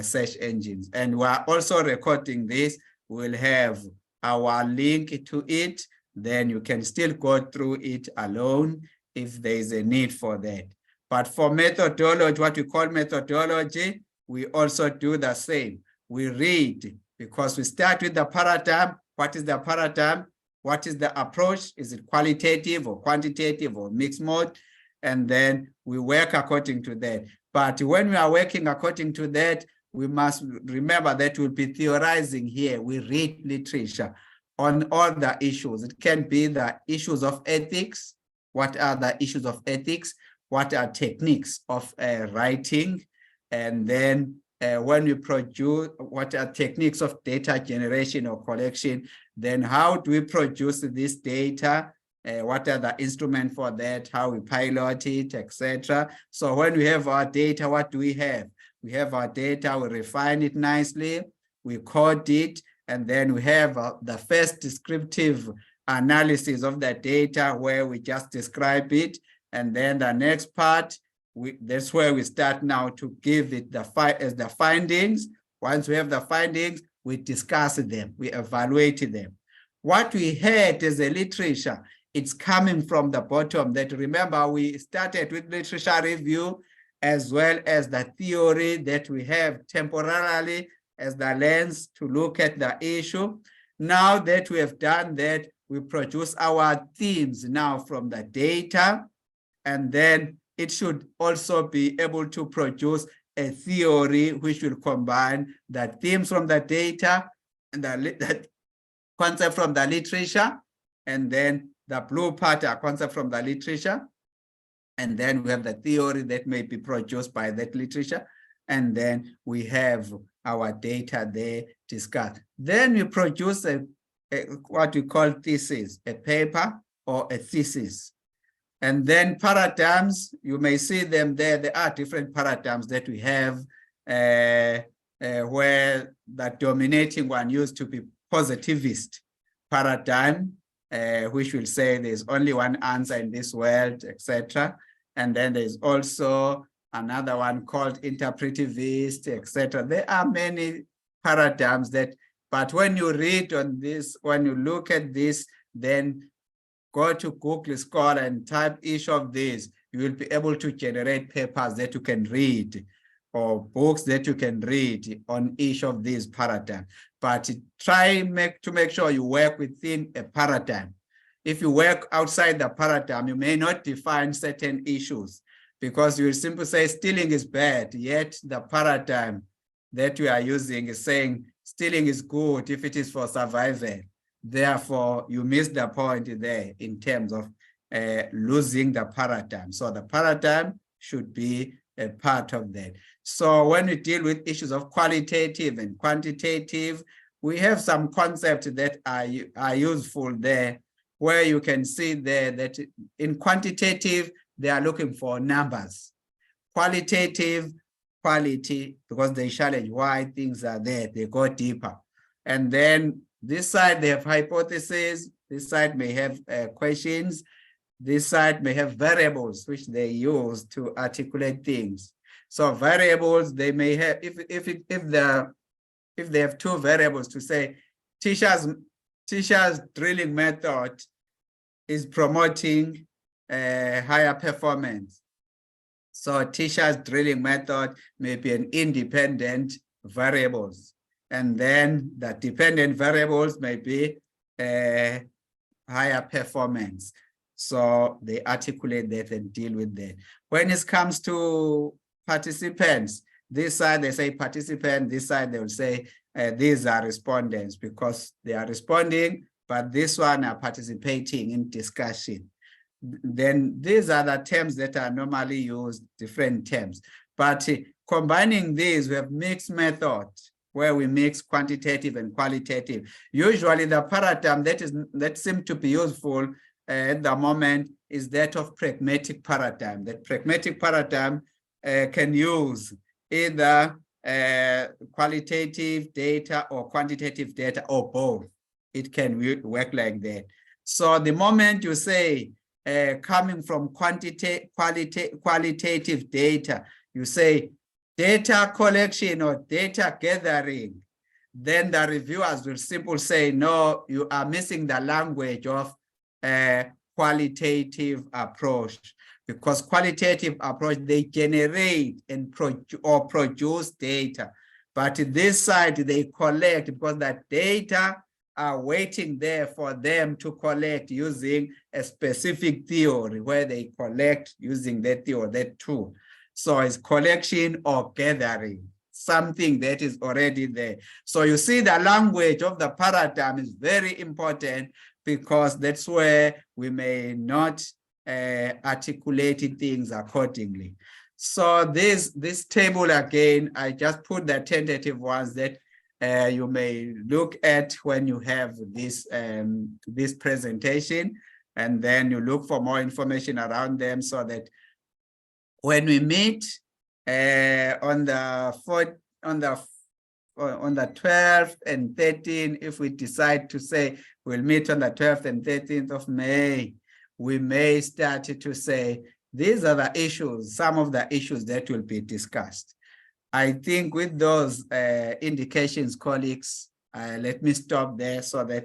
search engines. And we're also recording this. We'll have our link to it. Then you can still go through it alone if there is a need for that. But for methodology, what we call methodology, we also do the same. We read, because we start with the paradigm. What is the paradigm? What is the approach? Is it qualitative or quantitative or mixed mode? And then we work according to that. But when we are working according to that, we must remember that we'll be theorizing here. We read literature on all the issues. It can be the issues of ethics. What are the issues of ethics? What are techniques of writing? And then when we produce, what are techniques of data generation or collection? Then how do we produce this data? What are the instruments for that? How we pilot it, etc. So when we have our data, what do we have? We have our data, we refine it nicely, we code it, and then we have the first descriptive analysis of the data where we just describe it. And then the next part, that's where we start now to give it the findings. Once we have the findings, we discuss them, we evaluate them. What we had as a literature, it's coming from the bottom. That, remember, we started with literature review as well as the theory that we have temporarily as the lens to look at the issue. Now that we have done that, we produce our themes now from the data, and then it should also be able to produce a theory which will combine the themes from the data and the concept from the literature, and then the blue part, a concept from the literature. And then we have the theory that may be produced by that literature. And then we have our data there discussed. Then we produce what we call thesis, a paper or a thesis. And then paradigms, you may see them there. There are different paradigms that we have where the dominating one used to be positivist paradigm, which will say there's only one answer in this world, etc. And then there's also another one called interpretivist, etc. There are many paradigms that, but when you read on this, when you look at this, then go to Google Scholar and type each of these, you will be able to generate papers that you can read or books that you can read on each of these paradigms. But try to make sure you work within a paradigm. If you work outside the paradigm, you may not define certain issues because you will simply say stealing is bad, yet the paradigm that you are using is saying stealing is good if it is for survival. Therefore, you miss the point there in terms of losing the paradigm. So the paradigm should be a part of that. So when we deal with issues of qualitative and quantitative, we have some concepts that are useful there, where you can see there that in quantitative, they are looking for numbers. Qualitative, quality, because they challenge why things are there, they go deeper. And then this side, they have hypotheses. This side may have questions. This side may have variables, which they use to articulate things. So variables, they may have, if they have two variables to say, teachers drilling method is promoting higher performance. So teachers drilling method may be an independent variables. And then the dependent variables may be higher performance. So they articulate that and deal with that. When it comes to participants, this side they say participant, this side they will say these are respondents because they are responding, but this one are participating in discussion. Then these are the terms that are normally used, different terms. But combining these, we have mixed methods where we mix quantitative and qualitative. Usually the paradigm that seems to be useful at the moment is that of pragmatic paradigm. That pragmatic paradigm can use either qualitative data or quantitative data or both. It can work like that. So the moment you say coming from qualitative data, you say data collection or data gathering, then the reviewers will simply say, no, you are missing the language of qualitative approach, because qualitative approach, they generate and produce data. But this side, they collect because that data are waiting there for them to collect using a specific theory where they collect using that theory, that tool. So it's collection or gathering, something that is already there. So you see the language of the paradigm is very important because that's where we may not articulate things accordingly. So this table again, I just put the tentative ones that you may look at when you have this this presentation, and then you look for more information around them so that when we meet on the 12th and 13th, if we decide to say we'll meet on the 12th and 13th of May, we may start to say these are the issues, some of the issues that will be discussed. I think with those indications, colleagues, let me stop there so that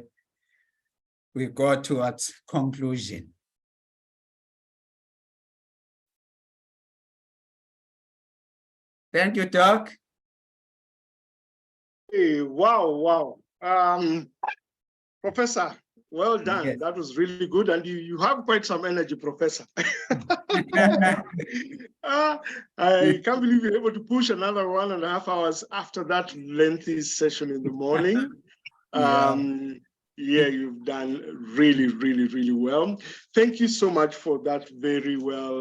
we go towards conclusion. Thank you, Doc. Hey, wow. Professor, well done. Yes. That was really good. And you have quite some energy, Professor. I can't believe you're able to push another 1.5 hours after that lengthy session in the morning. Yeah, you've done really well. Thank you so much for that very well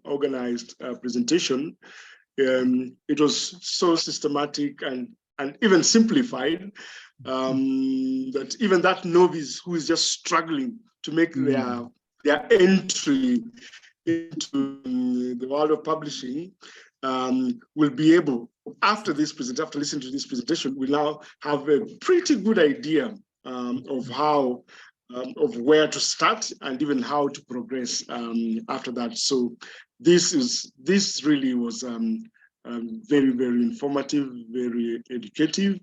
organized presentation. It was so systematic and even simplified that even that novice who is just struggling to make their entry into the world of publishing will be able, after listening to this presentation, we now have a pretty good idea of how of where to start and even how to progress after that. So this really was very informative, very educative.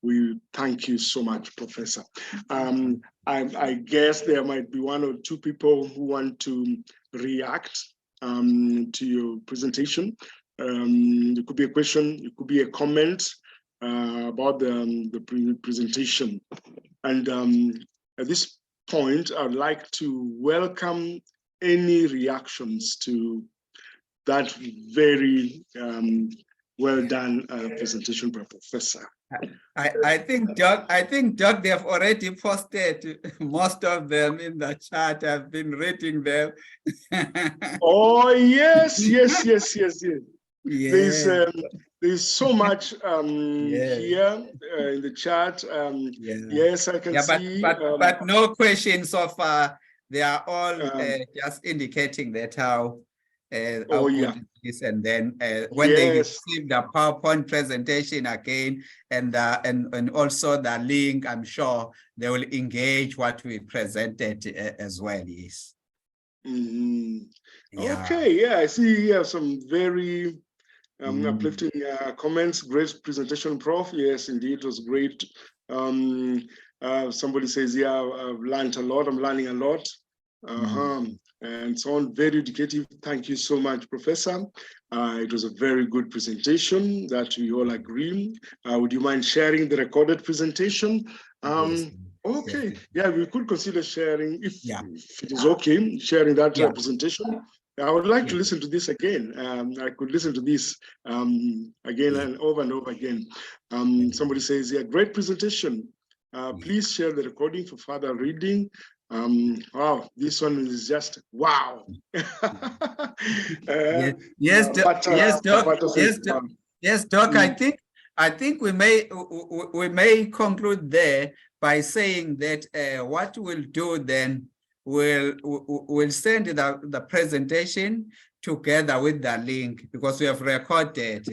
We thank you so much, Professor. I guess there might be 1 or 2 people who want to react to your presentation. It could be a question, it could be a comment about the presentation. And at this point, I'd like to welcome any reactions to that very well done presentation by Professor. I think Doc, they have already posted most of them in the chat. I've been reading them. Oh yes. Yeah. There's so much here in the chat. Yes, I can see. But no questions so far. They are all just indicating that how good it is, and then when they receive the PowerPoint presentation again and also the link, I'm sure they will engage what we presented as well. Yes. Okay, I see you have some very uplifting comments. Great presentation, Prof. Yes, indeed, it was great. Somebody says, yeah, I've learned a lot. I'm learning a lot. And so on, very educative. Thank you so much, Professor. It was a very good presentation that we all agree. Would you mind sharing the recorded presentation? Yes. Okay, yeah, we could consider sharing, if it is okay, sharing that presentation. I would like to listen to this again. I could listen to this again and over again. Somebody says, yeah, great presentation. Please share the recording for further reading. Wow, this one is just wow. Yes, Doc. I think we may conclude there by saying that what we'll do then, we'll send the presentation together with the link, because we have recorded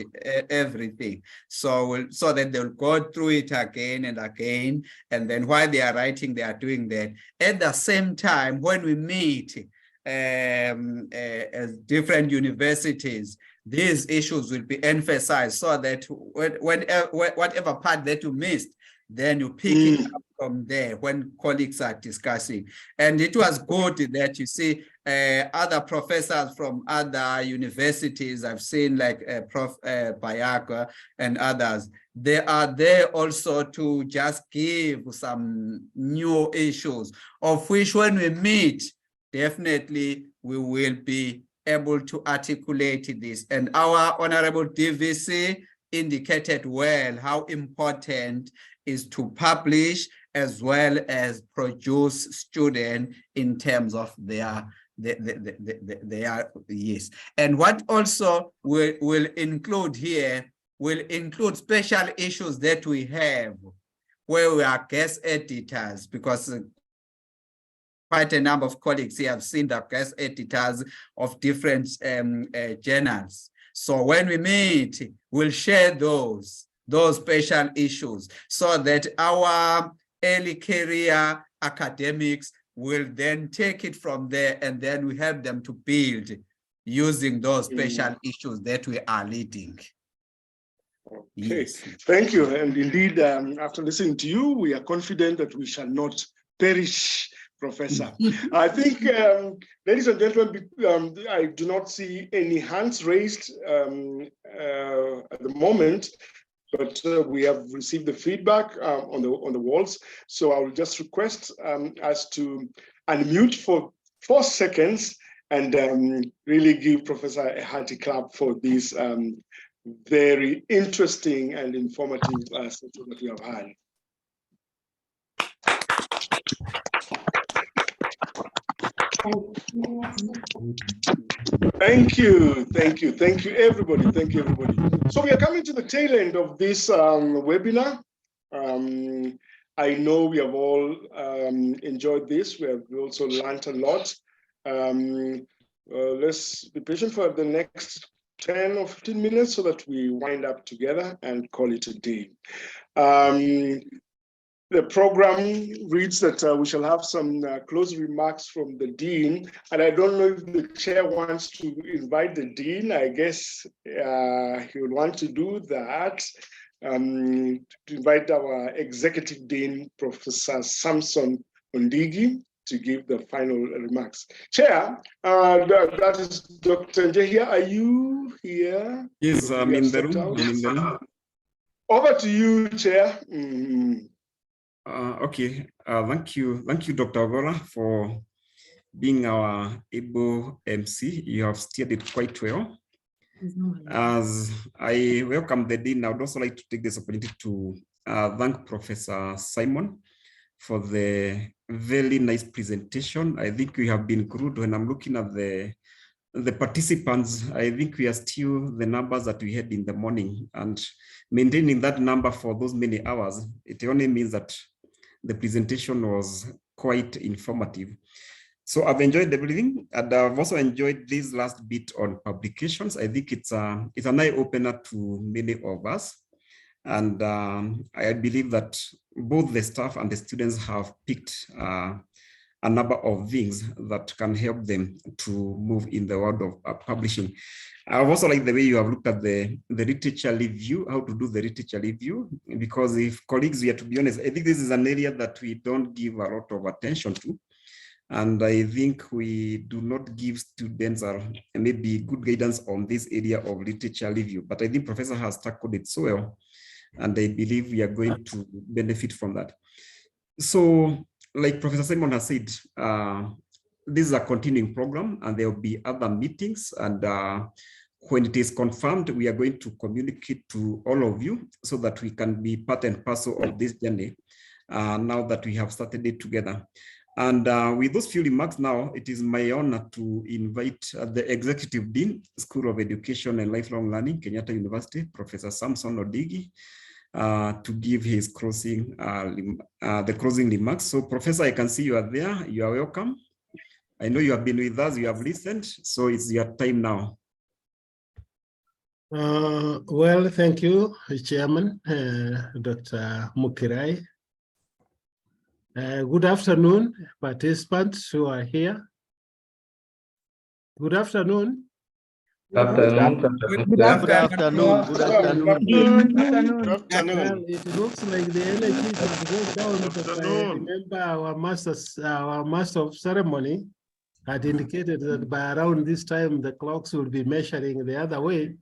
everything, so that they'll go through it again and again, and then while they are writing, they are doing that. At the same time, when we meet as different universities, these issues will be emphasized, so that whatever part that you missed, then you pick it up from there when colleagues are discussing. And it was good that you see other professors from other universities. I've seen like Prof. Bayaka and others. They are there also to just give some new issues, of which when we meet, definitely we will be able to articulate this. And our Honorable DVC indicated well how important is to publish as well as produce students in terms of their yes. And what also will include here, will include special issues that we have where we are guest editors, because quite a number of colleagues here have seen the guest editors of different journals. So when we meet, we'll share those special issues, so that our early career academics will then take it from there, and then we help them to build using those special issues that we are leading. Okay, Yes. thank you. And indeed, after listening to you, we are confident that we shall not perish, Professor. I think, ladies and gentlemen, I do not see any hands raised at the moment, but we have received the feedback on the walls. So I will just request us to unmute for 4 seconds and really give Professor a hearty clap for this very interesting and informative session that we have had. Thank you, everybody. Thank you, everybody. So we are coming to the tail end of this webinar. I know we have all enjoyed this. We have also learned a lot. Let's be patient for the next 10 or 15 minutes so that we wind up together and call it a day. The program reads that we shall have some closing remarks from the Dean, and I don't know if the chair wants to invite the Dean. I guess he would want to do that, to invite our Executive Dean, Professor Samson Ondigi, to give the final remarks. Chair, that is Dr. Njehia. Are you here? Yes, I'm in the room. Over to you, Chair. Okay, thank you, Dr. Ogolla, for being our able MC. You have steered it quite well. As I welcome the Dean, I would also like to take this opportunity to thank Professor Simon for the very nice presentation. I think we have been good. When I'm looking at the participants, I think we are still the numbers that we had in the morning, and maintaining that number for those many hours, it only means that the presentation was quite informative. So I've enjoyed everything, and I've also enjoyed this last bit on publications. I think it's an eye-opener to many of us. And I believe that both the staff and the students have picked a number of things that can help them to move in the world of publishing. I've also liked the way you have looked at the literature review, how to do the literature review, because if colleagues, we are to be honest, I think this is an area that we don't give a lot of attention to. And I think we do not give students maybe good guidance on this area of literature review, but I think Professor has tackled it so well, and I believe we are going to benefit from that. So, like Professor Simon has said, this is a continuing program, and there will be other meetings, and when it is confirmed, we are going to communicate to all of you so that we can be part and parcel of this journey now that we have started it together. And with those few remarks now, it is my honor to invite the Executive Dean, School of Education and Lifelong Learning, Kenyatta University, Professor Samson Ondigi, to give his closing remarks. So, Professor, I can see you are there. You are welcome. I know you have been with us. You have listened. So it's your time now. Well, thank you, Chairman, Dr. Mukirai. Good afternoon, participants who are here. Good afternoon. Good afternoon. Good afternoon. Good afternoon. Well, it looks like the energy has gone down, but I remember our master of ceremony had indicated that by around this time the clocks will be measuring the other way.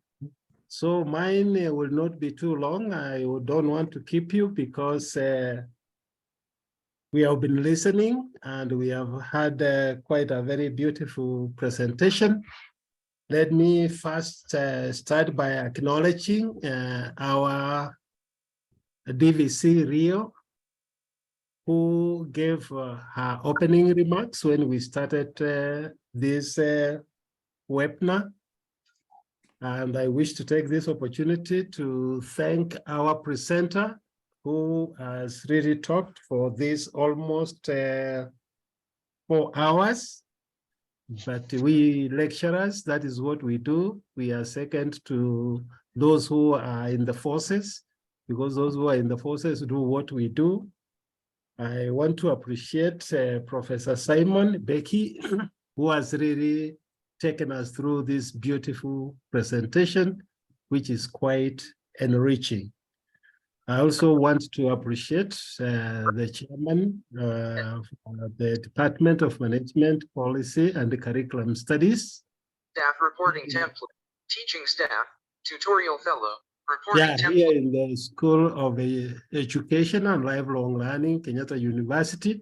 So mine will not be too long. I don't want to keep you because we have been listening and we have had quite a very beautiful presentation. Let me first start by acknowledging our DVC Rio, who gave her opening remarks when we started this webinar. And I wish to take this opportunity to thank our presenter, who has really talked for this almost 4 hours. But we lecturers, that is what we do. We are second to those who are in the forces, because those who are in the forces do what we do. I want to appreciate Professor Simon Becky, who has really taken us through this beautiful presentation, which is quite enriching. I also want to appreciate the chairman of the Department of Management, Policy and Curriculum Studies. Staff reporting template, teaching staff, tutorial fellow, reporting Yeah, template. here in the School of Education and Lifelong Learning, Kenyatta University.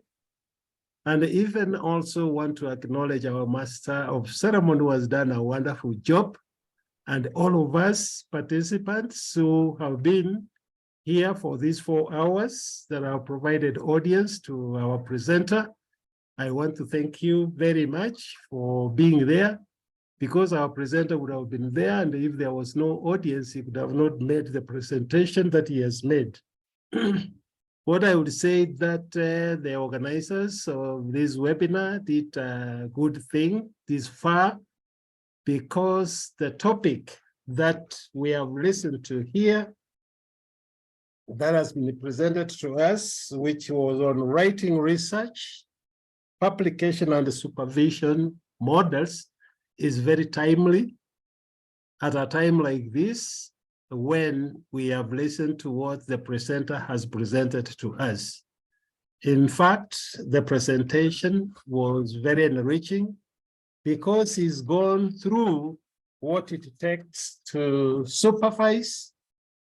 And even also want to acknowledge our Master of Ceremony who has done a wonderful job, and all of us participants who have been here for these 4 hours that have provided audience to our presenter. I want to thank you very much for being there, because our presenter would have been there, and if there was no audience, he would have not made the presentation that he has made. What I would say that the organizers of this webinar did a good thing this far, because the topic that we have listened to here that has been presented to us, which was on writing research, publication and supervision models, is very timely at a time like this, when we have listened to what the presenter has presented to us. In fact, the presentation was very enriching, because he's gone through what it takes to supervise,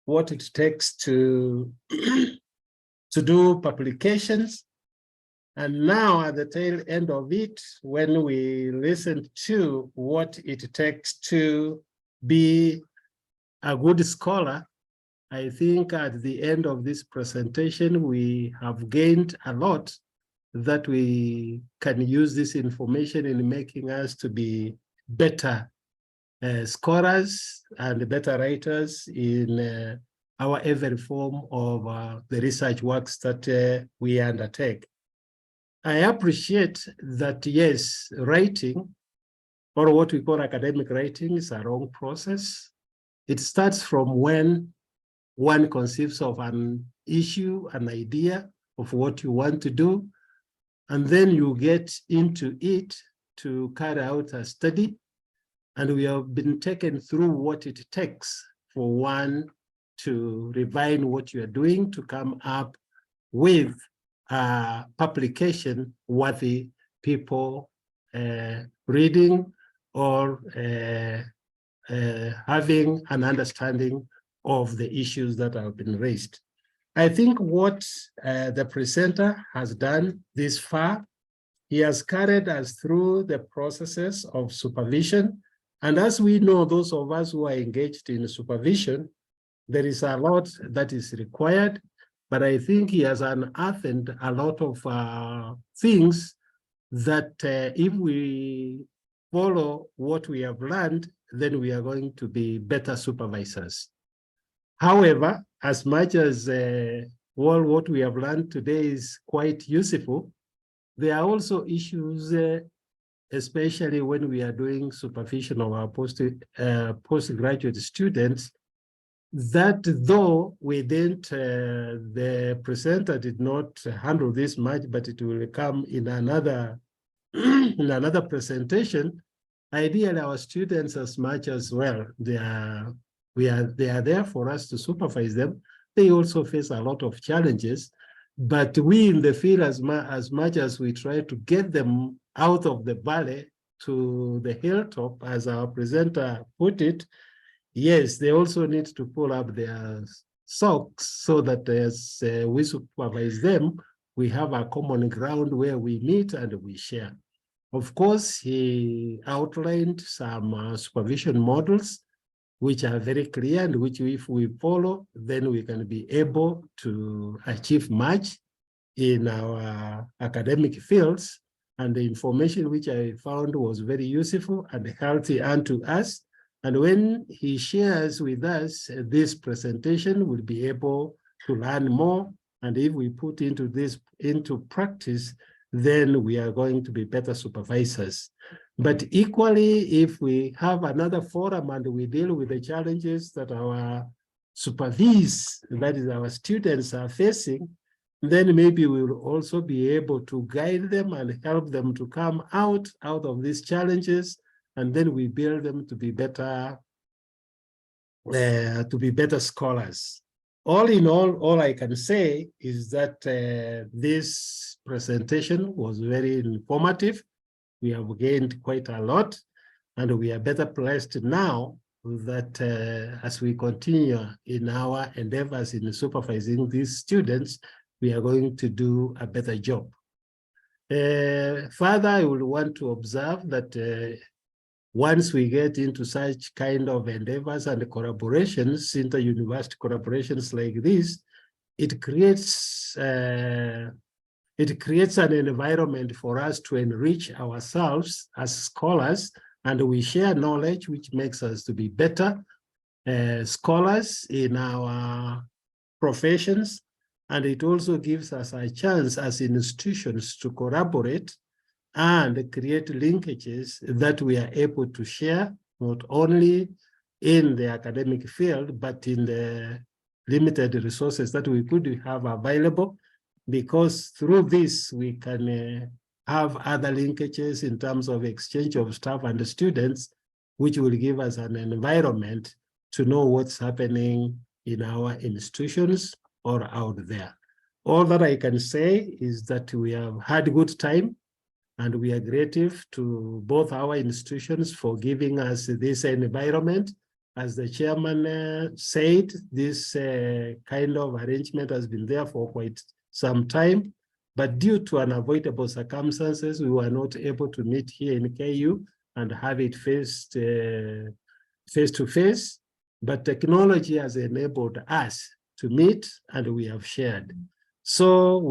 what it takes to, to do publications. And now at the tail end of it, when we listen to what it takes to be a good scholar, I think at the end of this presentation, we have gained a lot that we can use this information in making us to be better scholars and better writers in our every form of the research works that we undertake. I appreciate that, yes, writing, or what we call academic writing, is a long process. It starts from when one conceives of an issue, an idea of what you want to do, and then you get into it to carry out a study. And we have been taken through what it takes for one to refine what you are doing to come up with a publication worthy people reading or having an understanding of the issues that have been raised. I think what the presenter has done this far, he has carried us through the processes of supervision. And as we know, those of us who are engaged in supervision, there is a lot that is required, but I think he has unearthed a lot of things that if we follow what we have learned, then we are going to be better supervisors. However, as much as all what we have learned today is quite useful, there are also issues, especially when we are doing supervision of our postgraduate students, that though we didn't, the presenter did not handle this much, but it will come in another, in another presentation. Ideally, our students, as much as well, they are there for us to supervise them. They also face a lot of challenges, but we in the field, as much as we try to get them out of the valley to the hilltop, as our presenter put it, yes, they also need to pull up their socks so that as we supervise them, we have a common ground where we meet and we share. Of course, he outlined some supervision models, which are very clear and which if we follow, then we can be able to achieve much in our academic fields. And the information which I found was very useful and healthy unto us. And when he shares with us this presentation, we'll be able to learn more. And if we put into practice, then we are going to be better supervisors. But equally, if we have another forum and we deal with the challenges that our supervisees, that is our students, are facing, then maybe we will also be able to guide them and help them to come out of these challenges, and then we build them to be better to be better scholars. All in all I can say is that this presentation was very informative. We have gained quite a lot, and we are better placed now that as we continue in our endeavors in supervising these students, we are going to do a better job. Further, I would want to observe that once we get into such kind of endeavors and collaborations, inter-university collaborations like this, it creates an environment for us to enrich ourselves as scholars, and we share knowledge, which makes us to be better scholars in our professions. And it also gives us a chance as institutions to collaborate and create linkages that we are able to share, not only in the academic field, but in the limited resources that we could have available, because through this we can have other linkages in terms of exchange of staff and students, which will give us an environment to know what's happening in our institutions or out there. All that I can say is that we have had a good time, and we are grateful to both our institutions for giving us this environment. As the chairman said, this kind of arrangement has been there for quite some time, but due to unavoidable circumstances, we were not able to meet here in KU and have it face to face, but technology has enabled us to meet, and we have shared. So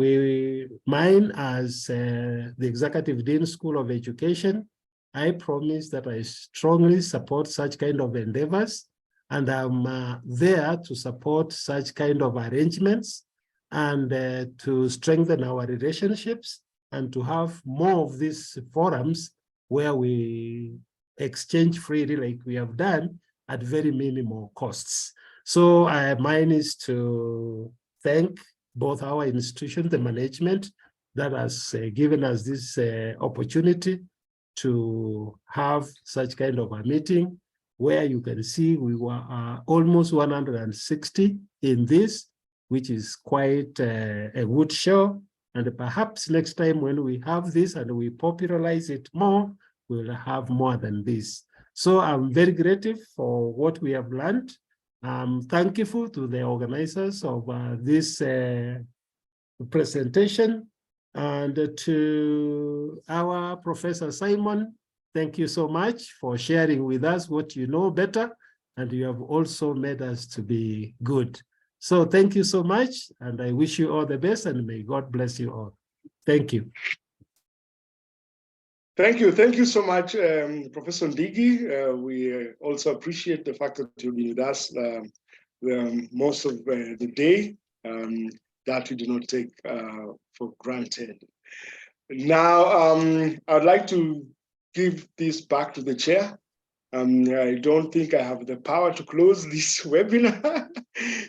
mine as the Executive Dean School of Education, I promise that I strongly support such kind of endeavors, and I'm there to support such kind of arrangements and to strengthen our relationships and to have more of these forums where we exchange freely like we have done at very minimal costs. So mine is to thank both our institution, the management, that has given us this opportunity to have such kind of a meeting, where you can see we were almost 160 in this, which is quite a good show. And perhaps next time when we have this and we popularize it more, we'll have more than this. So I'm very grateful for what we have learned. I'm thankful to the organizers of this presentation, and to our Professor Simon. Thank you so much for sharing with us what you know better, and you have also made us to be good. So thank you so much, and I wish you all the best, and may God bless you all. Thank you. Thank you so much, Professor Ndigi. We also appreciate the fact that you've been with us most of the day, that we do not take for granted. Now, I'd like to give this back to the chair. I don't think I have the power to close this webinar,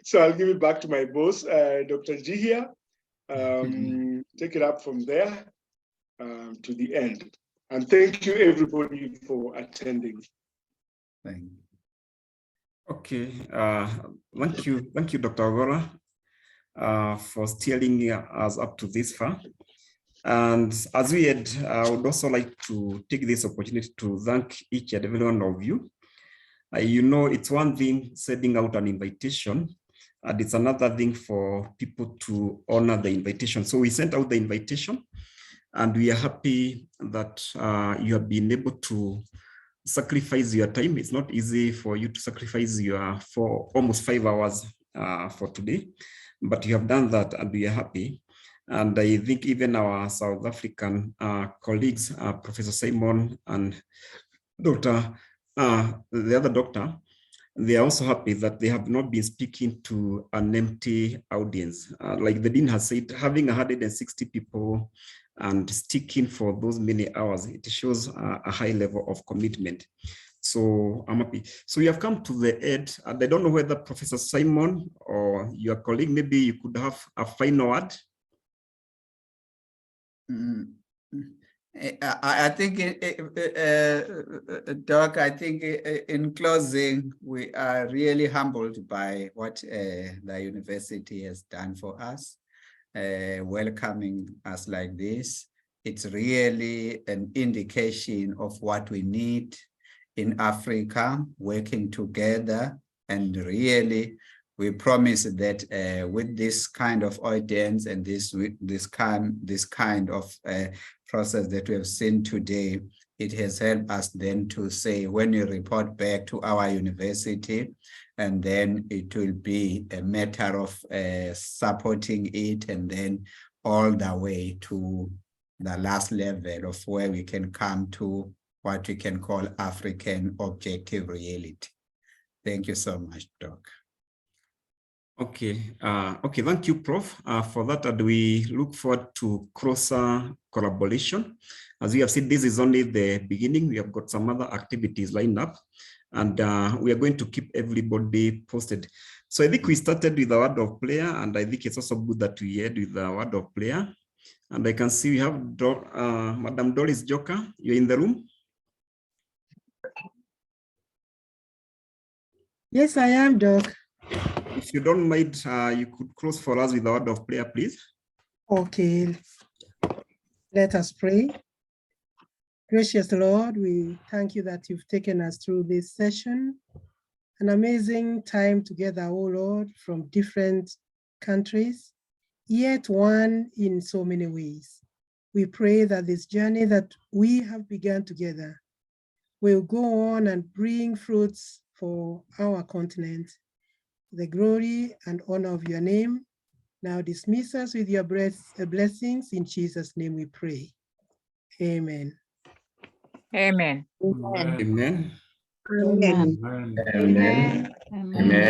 so I'll give it back to my boss, Dr. Njihia. Take it up from there to the end. And thank you, everybody, for attending. Thank you. Okay, thank you, Dr. Ogolla, for steering us up to this far. And as we had, I would also like to take this opportunity to thank each and every one of you. You know, it's one thing sending out an invitation, and it's another thing for people to honor the invitation. So we sent out the invitation, and we are happy that you have been able to sacrifice your time. It's not easy for you to sacrifice your almost 5 hours for today, but you have done that, and we are happy. And I think even our South African colleagues, Professor Simon and the other doctor, they are also happy that they have not been speaking to an empty audience. Like the dean has said, having 160 people and sticking for those many hours, it shows a high level of commitment. So I'm happy. So we have come to the end, and I don't know whether Professor Simon or your colleague, maybe you could have a final word. I think, Doc, I think in closing, we are really humbled by what the university has done for us, welcoming us like this. It's really an indication of what we need in Africa, working together, and really we promise that with this kind of audience and this kind of process that we have seen today, it has helped us then to say, when you report back to our university, and then it will be a matter of supporting it, and then all the way to the last level of where we can come to what we can call African objective reality. Thank you so much, Doc. Okay, okay, thank you, Prof. For that, and we look forward to closer collaboration. As we have said, this is only the beginning. We have got some other activities lined up, and we are going to keep everybody posted. So I think we started with the word of prayer, and I think it's also good that we end with the word of prayer. And I can see we have Madam Doris Joka. You're in the room. Yes, I am, Doc. If you don't mind, you could close for us with the word of prayer, please. Okay. Let us pray. Gracious Lord, we thank you that you've taken us through this session. An amazing time together, oh Lord, from different countries, yet one in so many ways. We pray that this journey that we have begun together will go on and bring fruits for our continent. The glory and honor of your name. Now dismiss us with your blessings. In Jesus' name we pray. Amen. Amen. Amen. Amen. Amen. Amen.